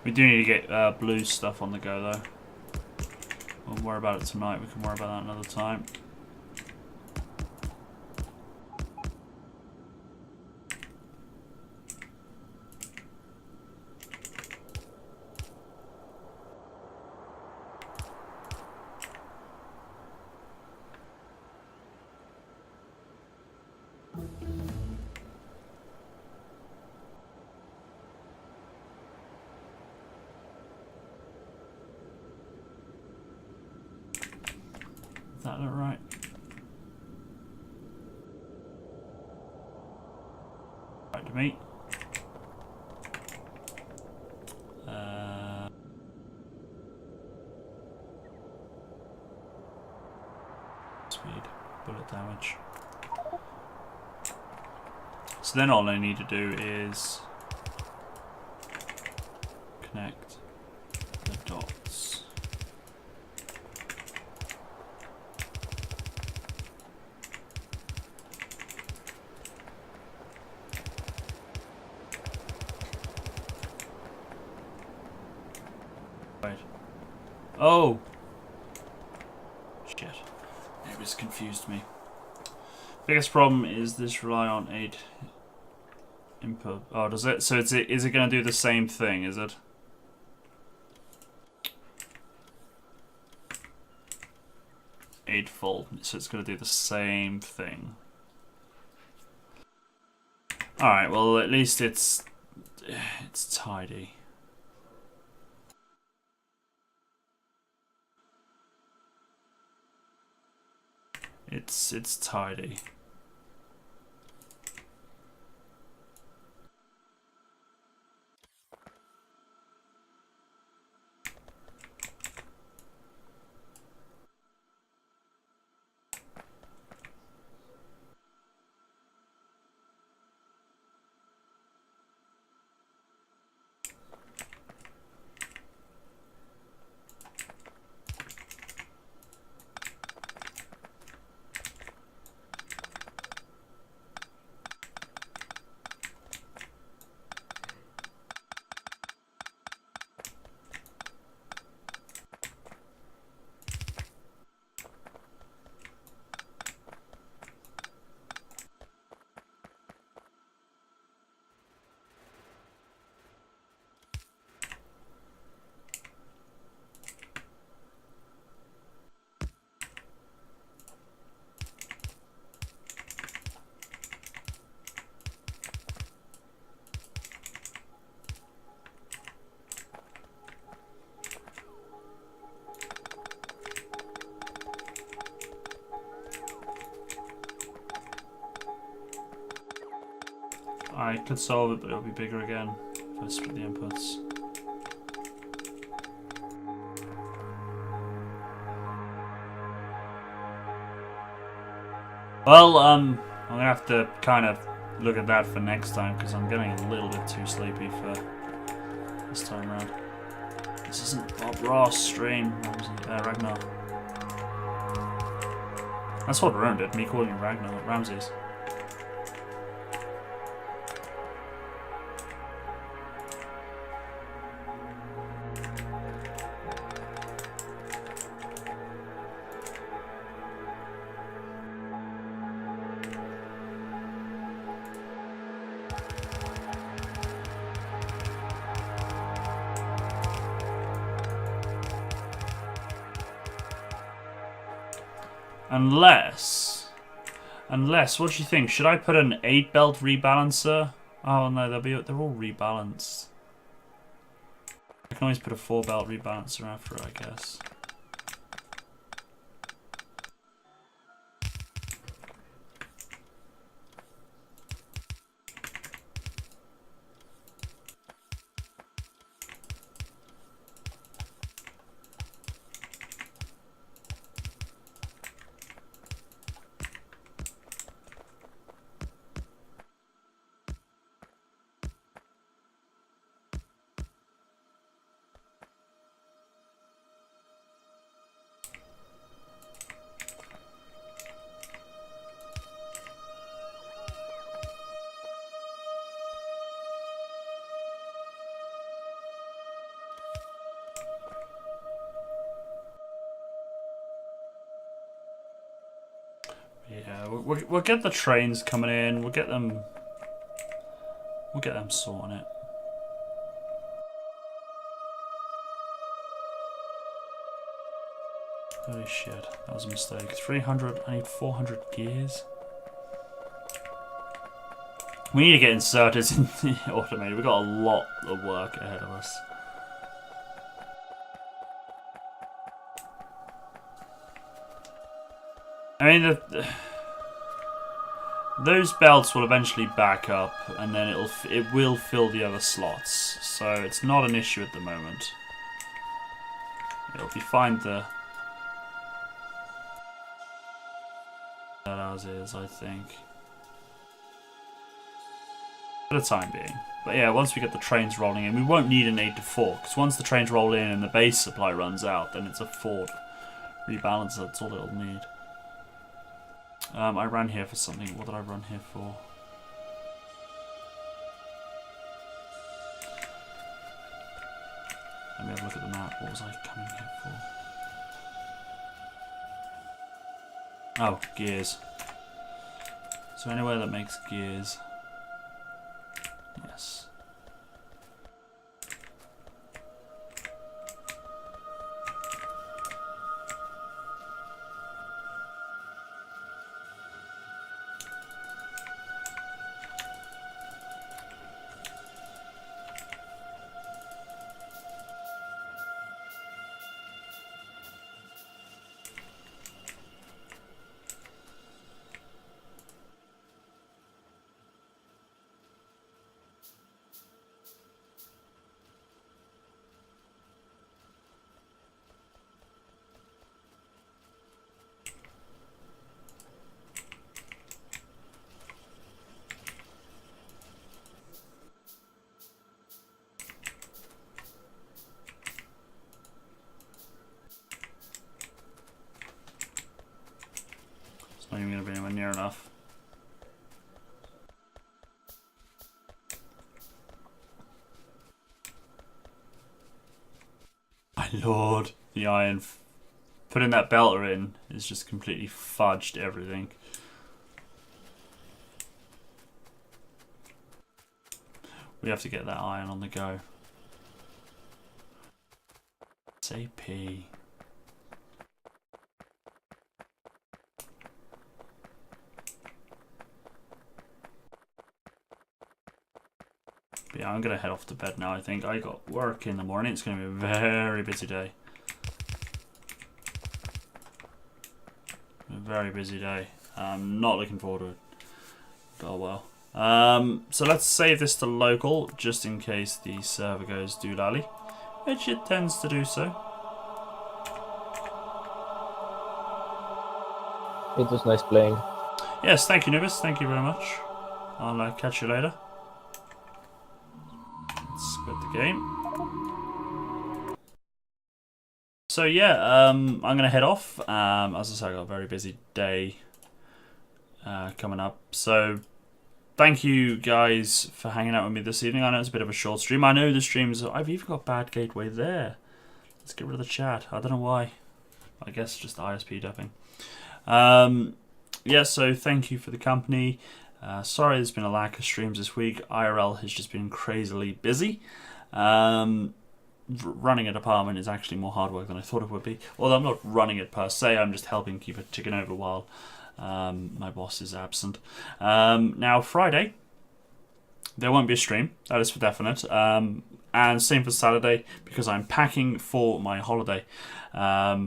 We do need to get blue stuff on the go though. We'll worry about it tonight. We can worry about that another time. Is that look right? Right to me. Speed, bullet damage. So then all I need to do is connect the dots. Right. Oh! Shit. It was confused me. Biggest problem is this rely on 8 input. Oh, does it? So is it going to do the same thing, is it? Eightfold, so it's going to do the same thing. Alright, well at least it's tidy. It's tidy. I could solve it, but it'll be bigger again if I split the inputs. Well, I'm gonna have to kind of look at that for next time because I'm getting a little bit too sleepy for this time around. This isn't Bob Ross stream, Ragnar. That's what ruined it, me calling you Ragnar, Ramses. Unless Unless, what do you think? Should I put an 8-belt rebalancer? Oh no, they're all rebalanced. I can always put a 4-belt rebalancer after it, I guess. Yeah, we'll get the trains coming in. We'll get them sorting it. Holy shit, that was a mistake. 300, I need 400 gears. We need to get inserters in the automated. We've got a lot of work ahead of us. I mean, those belts will eventually back up, and then it will fill the other slots. So it's not an issue at the moment. It'll be fine to as is, I think, for the time being. But yeah, once we get the trains rolling in, we won't need an 8 to 4, because once the trains roll in and the base supply runs out, then it's a 4 rebalance. That's all it'll need. I ran here for something. What did I run here for? Let me have a look at the map. What was I coming here for? Oh, gears. So anywhere that makes gears. Yes. Not even going to be anywhere near enough. My lord, the iron putting that belter in is just completely fudged everything. We have to get that iron on the go. SAP. But yeah, I'm going to head off to bed now, I think. I got work in the morning. It's going to be a very busy day. A very busy day. I'm not looking forward to it. Oh well. So let's save this to local, just in case the server goes doolally, which it tends to do so. It was nice playing. Yes, thank you, Nubis. Thank you very much. I'll catch you later. Let's quit the game. So yeah, I'm gonna head off. As I said, I got a very busy day coming up. So thank you guys for hanging out with me this evening. I know it's a bit of a short stream. I know the streams. I've even got bad gateway there. Let's get rid of the chat. I don't know why. I guess just ISP dubbing. Yeah. So thank you for the company. Sorry, there's been a lack of streams this week. IRL has just been crazily busy. Running a department is actually more hard work than I thought it would be. Although I'm not running it per se, I'm just helping keep it ticking over while My boss is absent. Now, Friday, there won't be a stream. That is for definite. And same for Saturday, because I'm packing for my holiday. I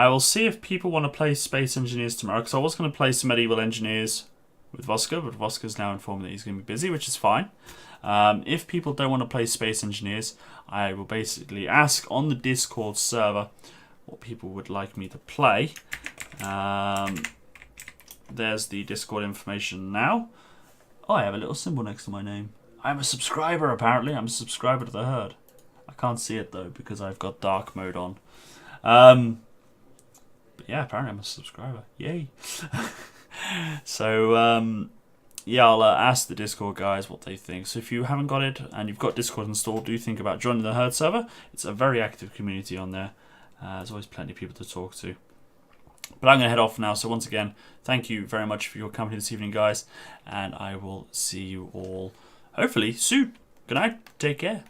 will see if people want to play Space Engineers tomorrow, because I was going to play some Medieval Engineers with Voska, but Voska's now informed that he's going to be busy, which is fine. If people don't want to play Space Engineers, I will basically ask on the Discord server what people would like me to play. There's the Discord information now. Oh, I have a little symbol next to my name. I'm a subscriber, apparently. I'm a subscriber to the herd. I can't see it, though, because I've got dark mode on. But yeah, apparently I'm a subscriber. Yay. So, yeah, I'll ask the Discord guys what they think. So if you haven't got it and you've got Discord installed, do think about joining the herd server. It's a very active community on there. There's always plenty of people to talk to. But I'm going to head off now. So once again, thank you very much for your company this evening, guys. And I will see you all hopefully soon. Good night. Take care.